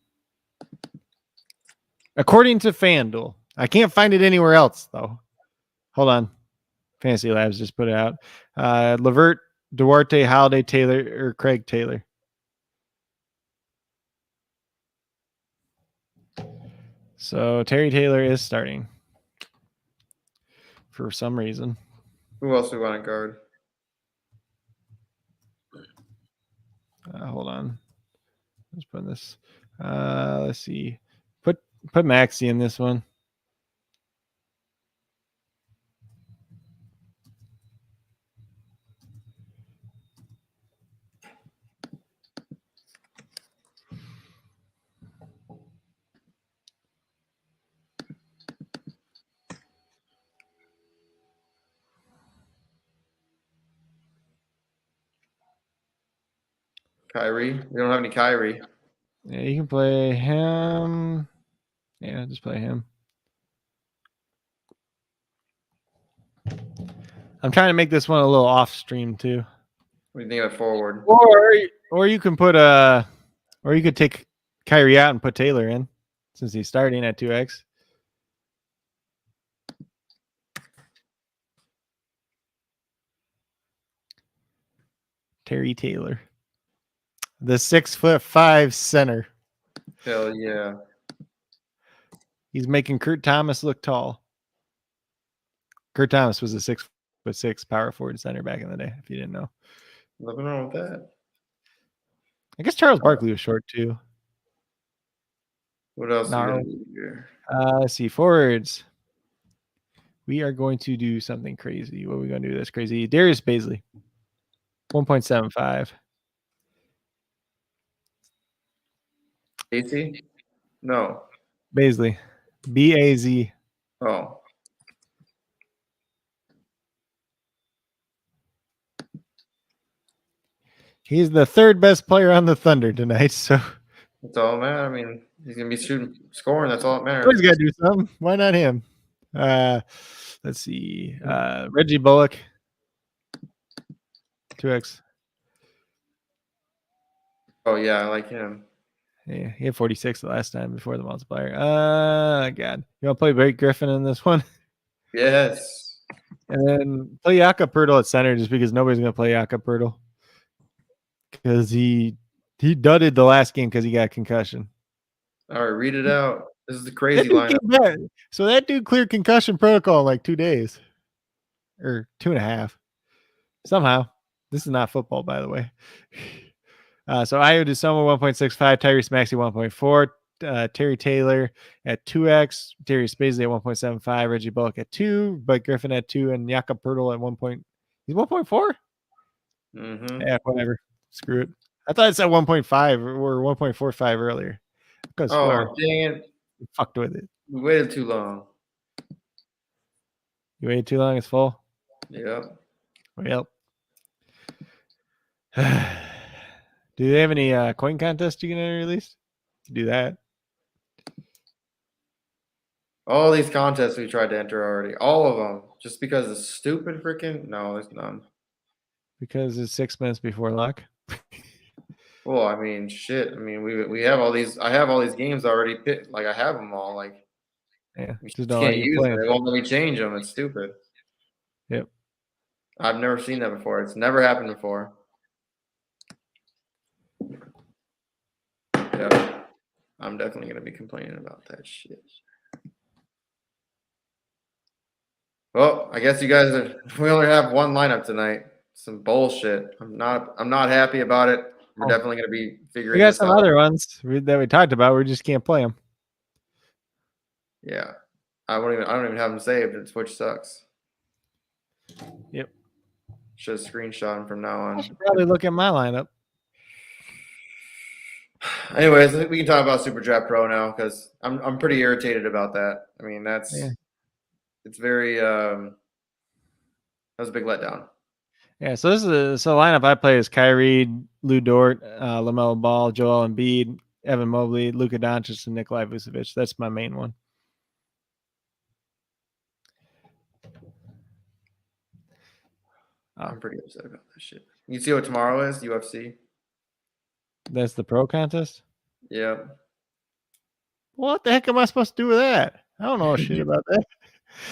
according to FanDuel. I can't find it anywhere else though. Hold on, Fantasy Labs just put it out. Levert, Duarte, Holiday, Taylor, or Craig Taylor. So Terry Taylor is starting for some reason. Who else do we want to guard? Hold on. Let's put this. Let's see. Put Maxey in this one. Kyrie. We don't have any Kyrie. Yeah, you can play him. Yeah, just play him. I'm trying to make this one a little off stream too. What do you think of forward? Or you can put or you could take Kyrie out and put Taylor in since he's starting at 2x. Terry Taylor, the 6'5" center. Hell yeah. He's making Kurt Thomas look tall. Kurt Thomas was a 6'6" power forward center back in the day, if you didn't know. Nothing wrong with that. I guess Charles Barkley was short too. What else are we do here? Let's see. Forwards. We are going to do something crazy. What are we going to do that's crazy? Darius Baisley. 1.75. AC? No. Baisley. B-A-Z. Oh. He's the third best player on the Thunder tonight, so That's all that matters. I mean, he's gonna be scoring. That's all that matters. he's got to do something. Why not him? Let's see. Reggie Bullock, 2x. Oh yeah, I like him. Yeah, he had 46 the last time before the multiplier. God, you want to play Blake Griffin in this one? Yes. And then play Jakob Poeltl at center, just because nobody's gonna play Jakob Poeltl because he dudded the last game because he got a concussion. All right, read it out. This is the crazy lineup. So that dude cleared concussion protocol in like 2 days or 2.5. Somehow, this is not football, by the way. So Ayo DeSomo 1.65, Tyrese Maxey 1.4, Terry Taylor at 2x, Terry Spacey at 1.75, Reggie Bullock at 2, Blake Griffin at 2, and Jakob Poeltl at 1. He's 1.4. Yeah, whatever. Screw it. I thought it said 1.5 or 1.45 earlier. Oh, dang it. You fucked with it. We waited too long. You waited too long, it's full? Yep. Well. Do they have any coin contests you can enter release? Do that. All these contests we tried to enter already. All of them. Just because it's stupid freaking. No, there's none. Because it's 6 minutes before lock. Well, I mean, shit. I mean, we have all these. I have all these games already picked. Like I have them all. Like, yeah, we just can't use them. They won't let me change them. It's stupid. Yep. I've never seen that before. It's never happened before. Yeah, I'm definitely gonna be complaining about that shit. Well, I guess you guys are. We only have one lineup tonight. Some bullshit. I'm not happy about it. We're definitely gonna be figuring. We got some other ones that we talked about. We just can't play them. Yeah, I don't even have them saved. And Twitch sucks. Yep. Should screenshot them from now on. I should probably look at my lineup. Anyways, I think we can talk about SuperDraft Pro now because I'm pretty irritated about that. I mean, it's very that was a big letdown. Yeah, so this is lineup I play is Kyrie, Lou Dort, LaMelo Ball, Joel Embiid, Evan Mobley, Luka Doncic, and Nikolai Vucevic. That's my main one. I'm pretty upset about that shit. You see what tomorrow is? UFC. That's the pro contest? Yep. What the heck am I supposed to do with that? I don't know shit about that.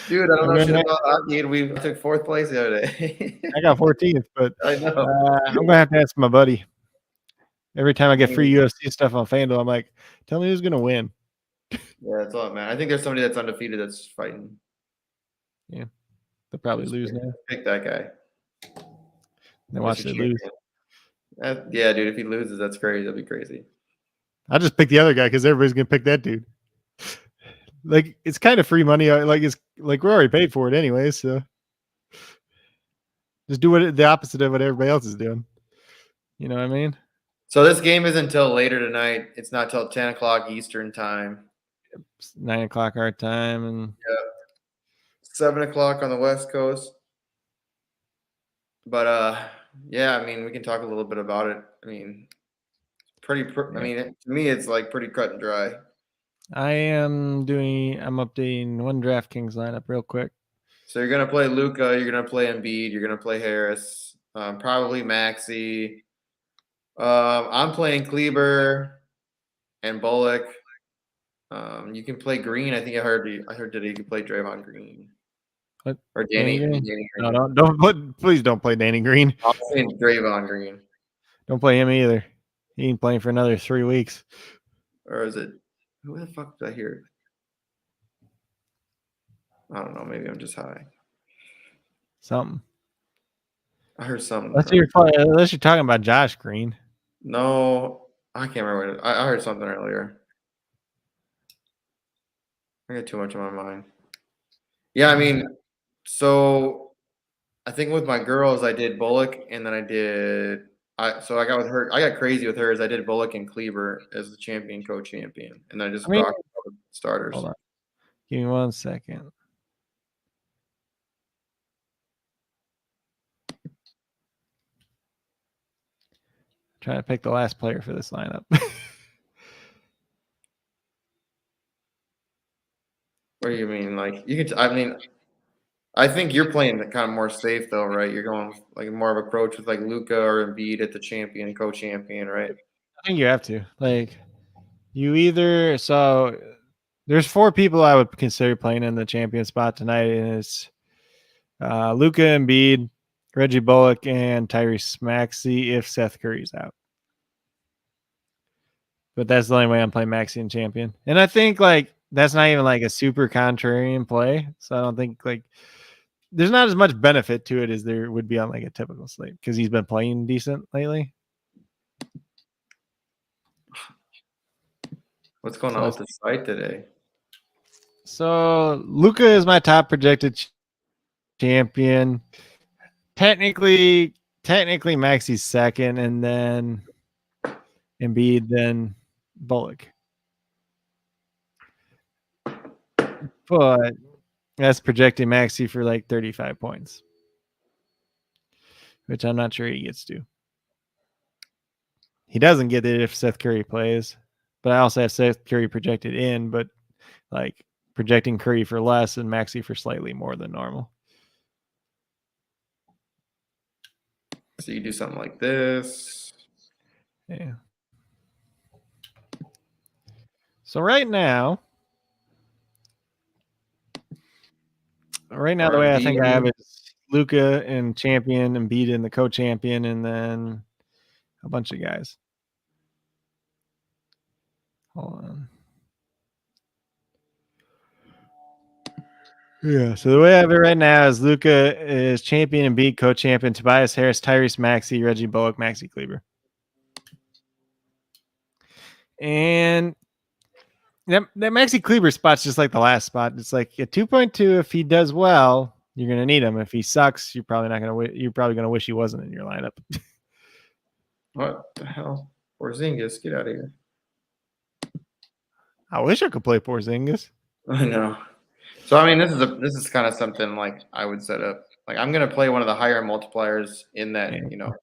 Dude, I don't know shit about that. We took 4th place the other day. I got 14th, but I know. I'm going to have to ask my buddy. Every time I get free UFC stuff on FanDuel, I'm like, tell me who's going to win. Yeah, that's all, man. I think there's somebody that's undefeated that's fighting. Yeah. They'll probably lose now. Pick that guy. They watch it lose. Yeah, dude, if he loses, that's crazy. That'd be crazy. I'll just pick the other guy because everybody's going to pick that dude. Like, it's kind of free money. Like, it's like we're already paid for it anyway, so just do the opposite of what everybody else is doing. You know what I mean? So this game is until later tonight. It's not till 10 o'clock Eastern time. It's 9 o'clock our time, and 7 o'clock on the West Coast. But yeah, I mean, we can talk a little bit about it. I mean, I mean, to me, it's like pretty cut and dry. I'm updating one DraftKings lineup real quick. So you're gonna play Luka, you're gonna play Embiid, you're gonna play Harris, probably Maxey. I'm playing Kleber and Bullock. You can play Green. I think I heard that you can play Draymond Green. What? Or Danny Green. No, please don't play Danny Green. I'm saying Draymond Green. Don't play him either. He ain't playing for another 3 weeks. Or is it? Who the fuck did I hear? I don't know. Maybe I'm just high. Something. I heard something. Unless you're talking about Josh Green. No, I can't remember. I heard something earlier. I got too much on my mind. Yeah, I mean, so I think with my girls, I did Bullock, and then I got with her. I got crazy with hers. I did Bullock and Kleber as the champion, co-champion, and then I just rocked starters. Hold on. Give me 1 second. Trying to pick the last player for this lineup. What do you mean? Like you could. I mean, I think you're playing kind of more safe though, right? You're going like more of a approach with like Luka or Embiid at the champion, co-champion, right? I think you have to. Like, you either there's 4 people I would consider playing in the champion spot tonight, and it's Luka, Embiid, Reggie Bullock, and Tyrese Maxey if Seth Curry's out. But that's the only way I'm playing Maxey in champion. And I think like that's not even like a super contrarian play. So I don't think like there's not as much benefit to it as there would be on like a typical slate because he's been playing decent lately. What's going on with the site today? So Luka is my top projected champion. Technically Maxey's second, and then Embiid, then Bullock. But that's projecting Maxey for like 35 points, which I'm not sure he gets to. He doesn't get it if Seth Curry plays, but I also have Seth Curry projected in, but like projecting Curry for less and Maxey for slightly more than normal. So you do something like this. Yeah. So right now, the way I think I have it is Luka and champion, and Embiid in the co-champion, and then a bunch of guys. Hold on. Yeah, so the way I have it right now is Luka is champion, Embiid co-champion, Tobias Harris, Tyrese Maxey, Reggie Bullock, Maxi Kleber. And that Maxi Kleber spot's just like the last spot. It's like a 2.2. If he does well, you're gonna need him. If he sucks, you're probably not gonna. You're probably gonna wish he wasn't in your lineup. What the hell? Porzingis, get out of here! I wish I could play Porzingis. I know. So I mean, this is kind of something like I would set up. Like I'm gonna play one of the higher multipliers in that, you know.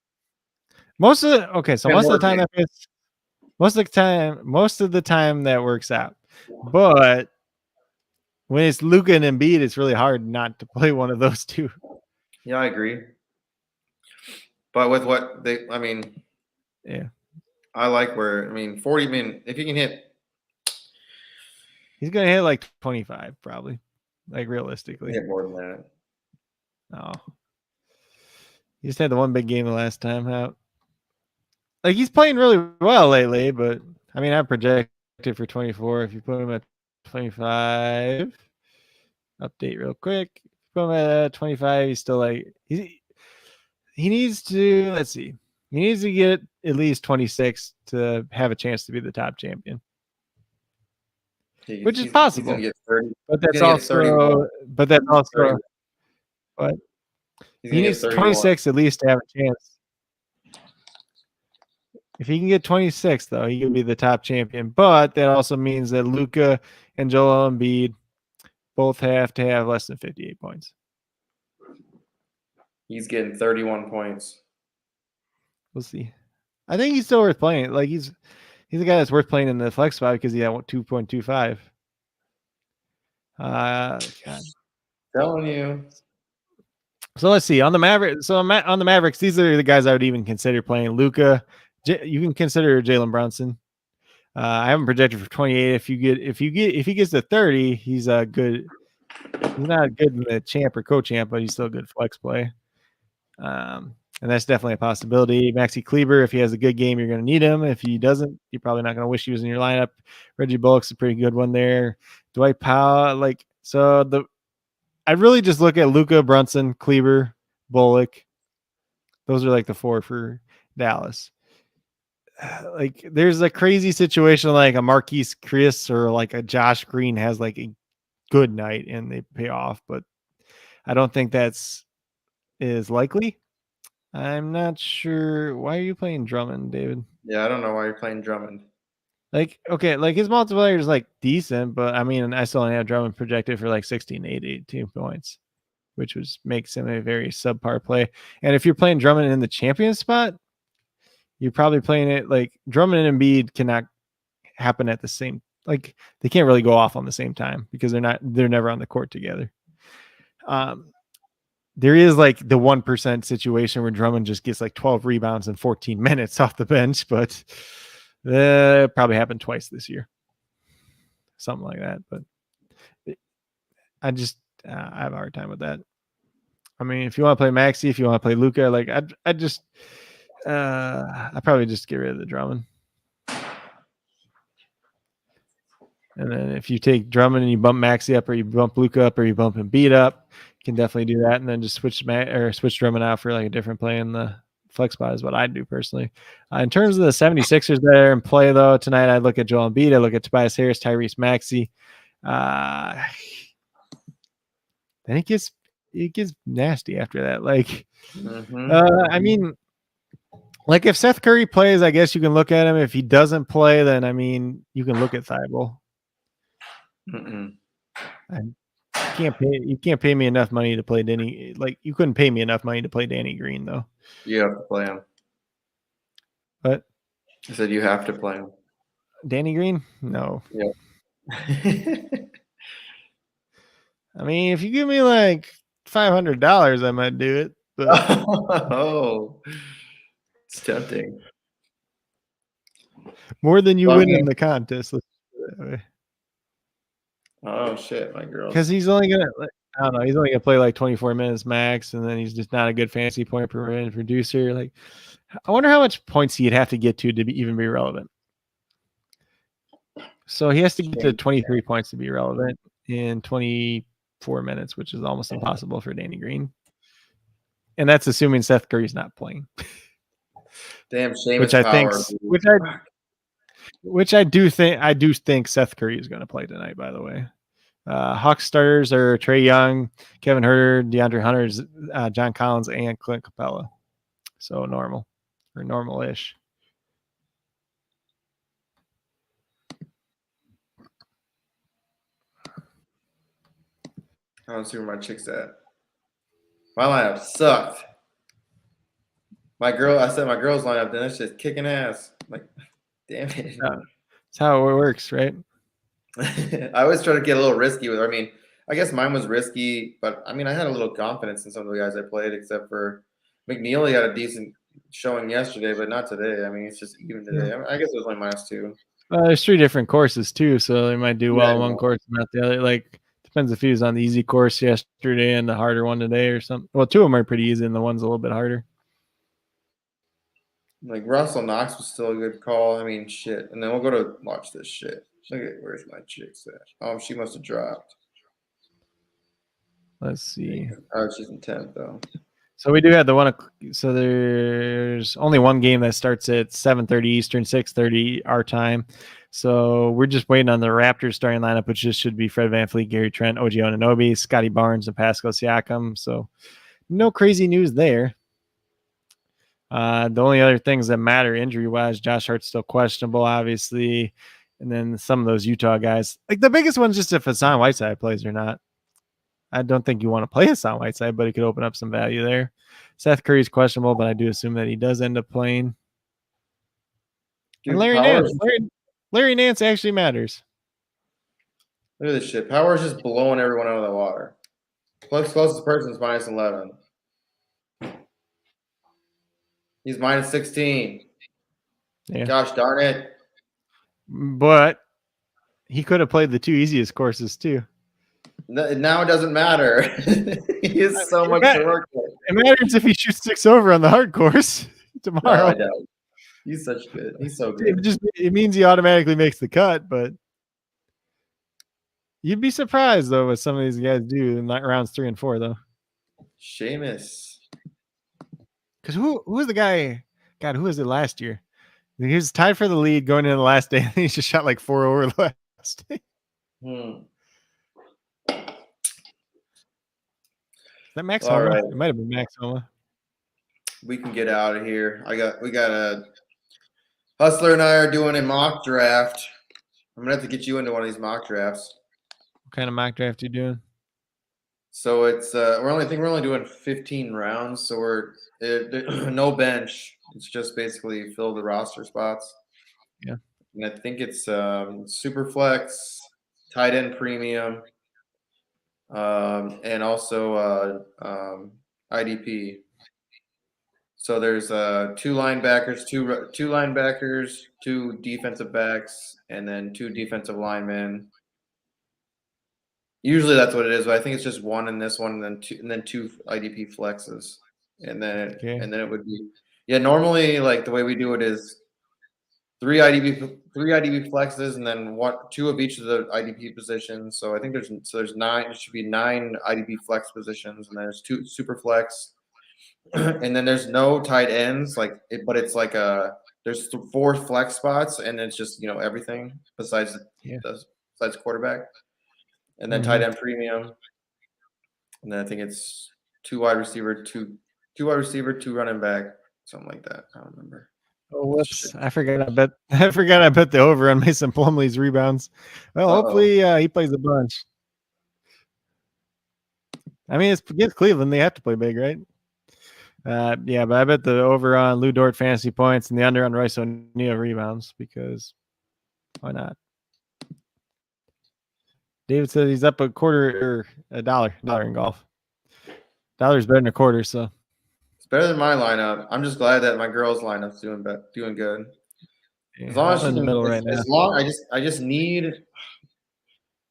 Most of the time that works out. But when it's Luka and Embiid, it's really hard not to play one of those two. Yeah, I agree. But with what they, I mean, yeah, I like where, I mean, 40, I mean, if you can hit. He's going to hit like 25 probably, like realistically. Hit more than that. Oh. He just had the one big game the last time out. Like he's playing really well lately, but I mean, I projected for 24. If you put him at 25, update real quick. If you put him at 25, he's still like he needs to. Let's see, he needs to get at least 26 to have a chance to be the top champion, which is possible. He's get 30. But that's also. But he needs 26 at least to have a chance. If he can get 26, though, he can be the top champion. But that also means that Luka and Joel Embiid both have to have less than 58 points. He's getting 31 points. We'll see. I think he's still worth playing. Like he's the guy that's worth playing in the flex spot because he had 2.25. God. Telling you. So let's see on the Mavericks. So on the Mavericks, these are the guys I would even consider playing. Luka. You can consider Jalen Brunson. I haven't projected for 28. If he gets to 30, he's good. He's not good in the champ or co-champ, but he's still a good flex play. And that's definitely a possibility. Maxi Kleber, if he has a good game, you're going to need him. If he doesn't, you're probably not going to wish he was in your lineup. Reggie Bullock's a pretty good one there. Dwight Powell, I really just look at Luka, Brunson, Kleber, Bullock. Those are like the 4 for Dallas. Like there's a crazy situation like a Marquise Chris or like a Josh Green has like a good night and they pay off, but I don't think that's is likely. I'm not sure. Why are you playing Drummond, David? Yeah, I don't know why you're playing Drummond. Like, okay, like his multiplier is like decent, but I mean, I still only have Drummond projected for like 1682 points, which makes him a very subpar play. And if you're playing Drummond in the champion spot, you're probably playing it like Drummond and Embiid cannot happen at the same, like they can't really go off on the same time because they're never on the court together. There is like the 1% situation where Drummond just gets like 12 rebounds in 14 minutes off the bench, but probably happened twice this year. Something like that. But I have a hard time with that. I mean, if you want to play Maxey, if you want to play Luka, like I'd probably just get rid of the Drummond. And then if you take Drummond and you bump Maxey up, or you bump Luka up, or you bump Embiid up, you can definitely do that. And then just switch Drummond out for like a different play in the flex spot is what I'd do personally. In terms of the 76ers that are in play though, tonight I'd look at Joel Embiid, I look at Tobias Harris, Tyrese Maxey. Then it gets nasty after that. Like, I mean, like if Seth Curry plays, I guess you can look at him. If he doesn't play, then I mean, you can look at Thibault. You can't pay me enough money to play Danny. Like you couldn't pay me enough money to play Danny Green though. You have to play him. What? I said you have to play him. Danny Green? No. Yeah. I mean, if you give me like $500, I might do it. But oh, it's tempting. More than you win in the contest. Let's put it that way. Oh shit, my girl. Because he's only gonna, I don't know, he's only gonna play like 24 minutes max, and then he's just not a good fantasy point per minute producer. Like, I wonder how much points he'd have to get to even be relevant. So he has to get to 23 points to be relevant in 24 minutes, which is almost impossible for Danny Green. And that's assuming Seth Curry's not playing. Damn shame. Which I do think Seth Curry is going to play tonight, by the way. Hawks starters are Trae Young, Kevin Huerter, DeAndre Hunter, John Collins, and Clint Capella. So normal or normal-ish. I don't see where my chick's at. My lineup sucked. I said my girl's lineup, then it's just kicking ass. I'm like, damn it. That's how it works, right? I always try to get a little risky with her. I mean, I guess mine was risky, but I mean, I had a little confidence in some of the guys I played, except for McNeil. He had a decent showing yesterday, but not today. I mean, it's just even today. I guess it was only -2. There's 3 different courses too, so they might do well in one course and not the other. Like, depends if he was on the easy course yesterday and the harder one today or something. Well, 2 of them are pretty easy, and the one's a little bit harder. Like Russell Knox was still a good call. I mean, shit. And then we'll go to watch this shit. Look at where's my chick's at? Oh, she must have dropped. Let's see. Oh, she's in 10th though. So we do have the one. So there's only one game that starts at 7:30 Eastern, 6:30 our time. So we're just waiting on the Raptors starting lineup, which just should be Fred VanVleet, Gary Trent, OG Anunoby, Scotty Barnes, and Pascal Siakam. So no crazy news there. The only other things that matter injury-wise, Josh Hart's still questionable, obviously. And then some of those Utah guys. Like the biggest one's just if Hassan Whiteside plays or not. I don't think you want to play Hassan Whiteside, but it could open up some value there. Seth Curry's questionable, but I do assume that he does end up playing. Dude, and Larry Nance actually matters. Look at this shit. Power's just blowing everyone out of the water. Closest person's -11. He's -16. Yeah. Gosh darn it. But he could have played the 2 easiest courses too. Now it doesn't matter. He has so much to work with. It matters if he shoots 6 over on the hard course tomorrow. No, he's such good. He's so good. It means he automatically makes the cut, but you'd be surprised though what some of these guys do in rounds 3 and 4 though. Seamus. Because who was the guy? God, who was it last year? He was tied for the lead going into the last day, and he just shot like 4 over the last day. Is that Max Homa? Right. It might have been Max Homa. We can get out of here. We got a Hustler and I are doing a mock draft. I'm gonna have to get you into one of these mock drafts. What kind of mock draft are you doing? So it's we're only doing 15 rounds, so we're no bench. It's just basically fill the roster spots. Yeah. And I think it's super flex, tight end premium, and also IDP. So there's two linebackers, two defensive backs, and then two defensive linemen. Usually that's what it is, but I think it's just one in this one, and then two IDP flexes, and then it would be normally like the way we do it is three IDP flexes, and then two of each of the IDP positions. So I think there's 9. It should be 9 IDP flex positions, and there's 2 super flex, and then there's no tight ends but it's like there's 4 flex spots, and it's just everything besides quarterback. And then tight end premium. And then I think it's 2 wide receiver, 2 running back, something like that. I don't remember. Oh, whoops. I forgot I bet the over on Mason Plumlee's rebounds. Well, hopefully he plays a bunch. I mean, it's against Cleveland. They have to play big, right? Yeah, but I bet the over on Lou Dort fantasy points and the under on Royce O'Neal rebounds, because why not? David says he's up a quarter or a dollar in golf. Dollar's better than a quarter, so it's better than my lineup. I'm just glad that my girls' lineup's doing good. Yeah, as long as she's in the middle right now. I just need.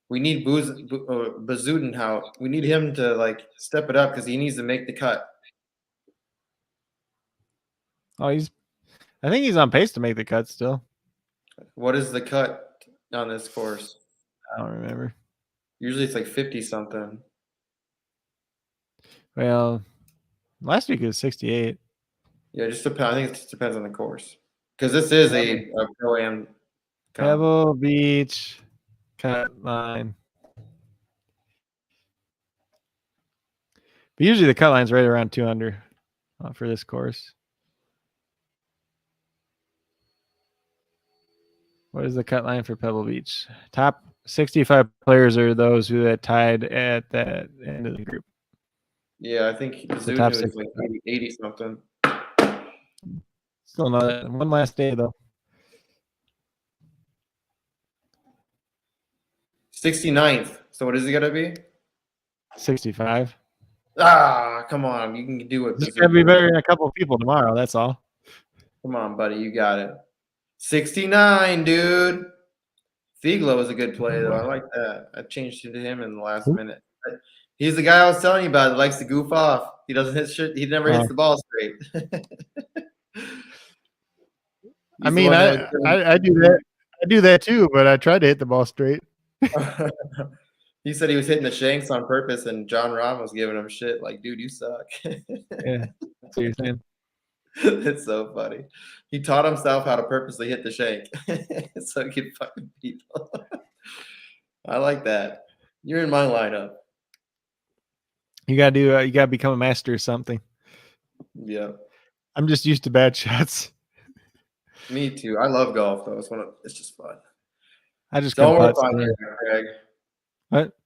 We need Bazudenhout. We need him to step it up because he needs to make the cut. Oh, I think he's on pace to make the cut still. What is the cut on this course? I don't remember. Usually it's like 50 something. Well, last week it was 68. Yeah, I think it just depends on the course. Because this is a Pro-Am. Pebble Beach cut line. But usually the cut line's right around 200 for this course. What is the cut line for Pebble Beach? Top 65 players are those who had tied at that end of the group. Yeah, I think the top is like 80 something. Still not one last day though. 69th. So what is it gonna be? 65. Ah, come on. You can do it. It's gonna be better than a couple of people tomorrow, that's all. Come on, buddy. You got it. 69, dude. Figlo is a good play, though. I like that. I changed it to him in the last minute. He's the guy I was telling you about that likes to goof off. He doesn't hit shit. He never hits the ball straight. I mean, I do that. I do that too, but I try to hit the ball straight. He said he was hitting the shanks on purpose, and John Rahm was giving him shit like, dude, you suck. Yeah, that's what you're saying. It's so funny. He taught himself how to purposely hit the shank so he could fucking people. I like that. You're in my lineup. You gotta become a master or something. Yeah. I'm just used to bad shots. Me too. I love golf though. It's just fun. I just tell them where to find you, Craig. What?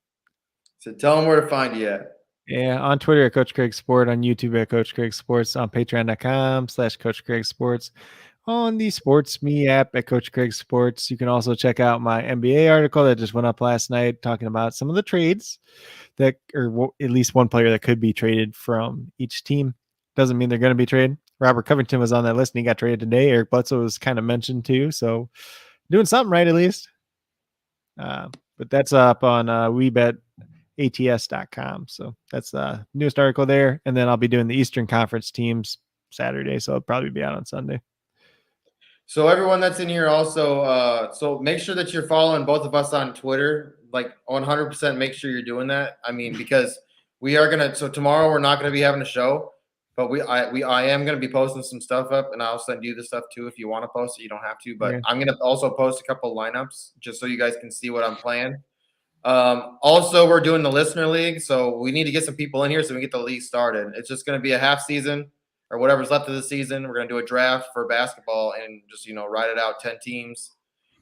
So tell them where to find you at. Yeah, on Twitter at Coach Craig Sport, on YouTube at Coach Craig Sports, on Patreon.com/Coach Craig Sports, on the Sports Me app at Coach Craig Sports. You can also check out my NBA article that just went up last night talking about some of the trades that, or at least one player that could be traded from each team. Doesn't mean they're going to be traded. Robert Covington was on that list and he got traded today. Eric Bledsoe was kind of mentioned too. So doing something right at least. But that's up on WeBetATS.com. So that's the newest article there. And then I'll be doing the Eastern Conference teams Saturday. So it'll probably be out on Sunday. So everyone that's in here also, so make sure that you're following both of us on Twitter. Like 100% make sure you're doing that. I mean, because we are going to, so tomorrow we're not going to be having a show, but I am going to be posting some stuff up, and I'll send you the stuff too. If you want to post it, you don't have to, but I'm going to also post a couple lineups just so you guys can see what I'm playing. Also, we're doing the listener league, so we need to get some people in here so we get the league started. It's just going to be a half season or whatever's left of the season. We're going to do a draft for basketball and just, ride it out 10 teams.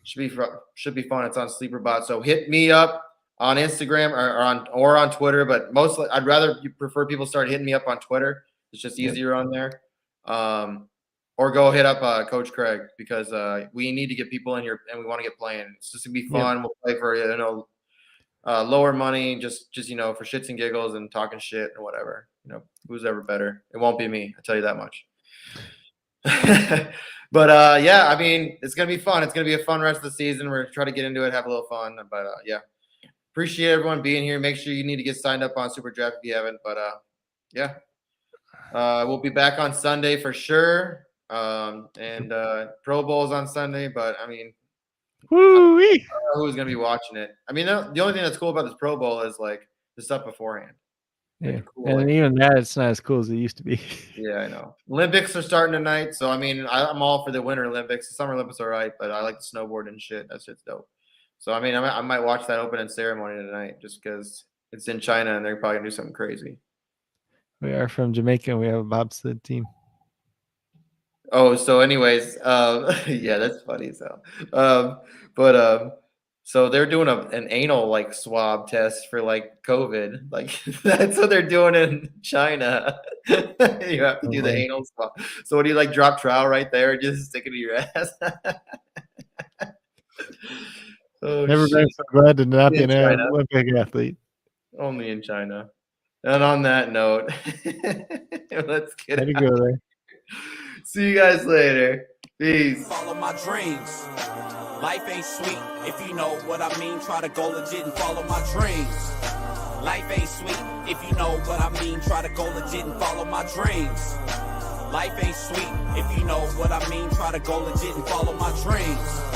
Should be fun. It's on SleeperBot. So hit me up on Instagram or on Twitter, but mostly I'd rather prefer people start hitting me up on Twitter. It's just easier on there. or go hit up Coach Craig, because we need to get people in here and we want to get playing. It's just gonna be fun. Yep. We'll play for lower money, just for shits and giggles and talking shit or whatever. Who's ever better? It won't be me. I tell you that much. But yeah, I mean, it's gonna be fun. It's gonna be a fun rest of the season. We're gonna try to get into it, have a little fun. But yeah, appreciate everyone being here. Make sure you need to get signed up on SuperDraft if you haven't. But yeah, we'll be back on Sunday for sure. And Pro Bowl's on Sunday. But I mean, I don't know who's gonna be watching it. I mean, the only thing that's cool about this Pro Bowl is like the stuff beforehand. Yeah, cool. And even that, it's not as cool as it used to be. Yeah, I know. Olympics are starting tonight, so I mean, I'm all for the Winter Olympics. The Summer Olympics are right, but I like the snowboard and shit. That shit's dope. So I mean, I might watch that opening ceremony tonight just because it's in China and they're probably gonna do something crazy. We are from Jamaica. And we have a bobsled team. Oh, so anyways, yeah, that's funny as hell. So they're doing an anal like swab test for like COVID. Like that's what they're doing in China. You have to do the anal swab. So what do you like drop trowel right there and just stick it to your ass? Never been so glad to not be an Olympic athlete. Only in China. And on that note, let's get it. Go there. See you guys later. Peace. Follow my dreams. Life ain't sweet if you know what I mean. Try to go legit and follow my dreams. Life ain't sweet if you know what I mean. Try to go legit and follow my dreams. Life ain't sweet if you know what I mean. Try to go legit and follow my dreams.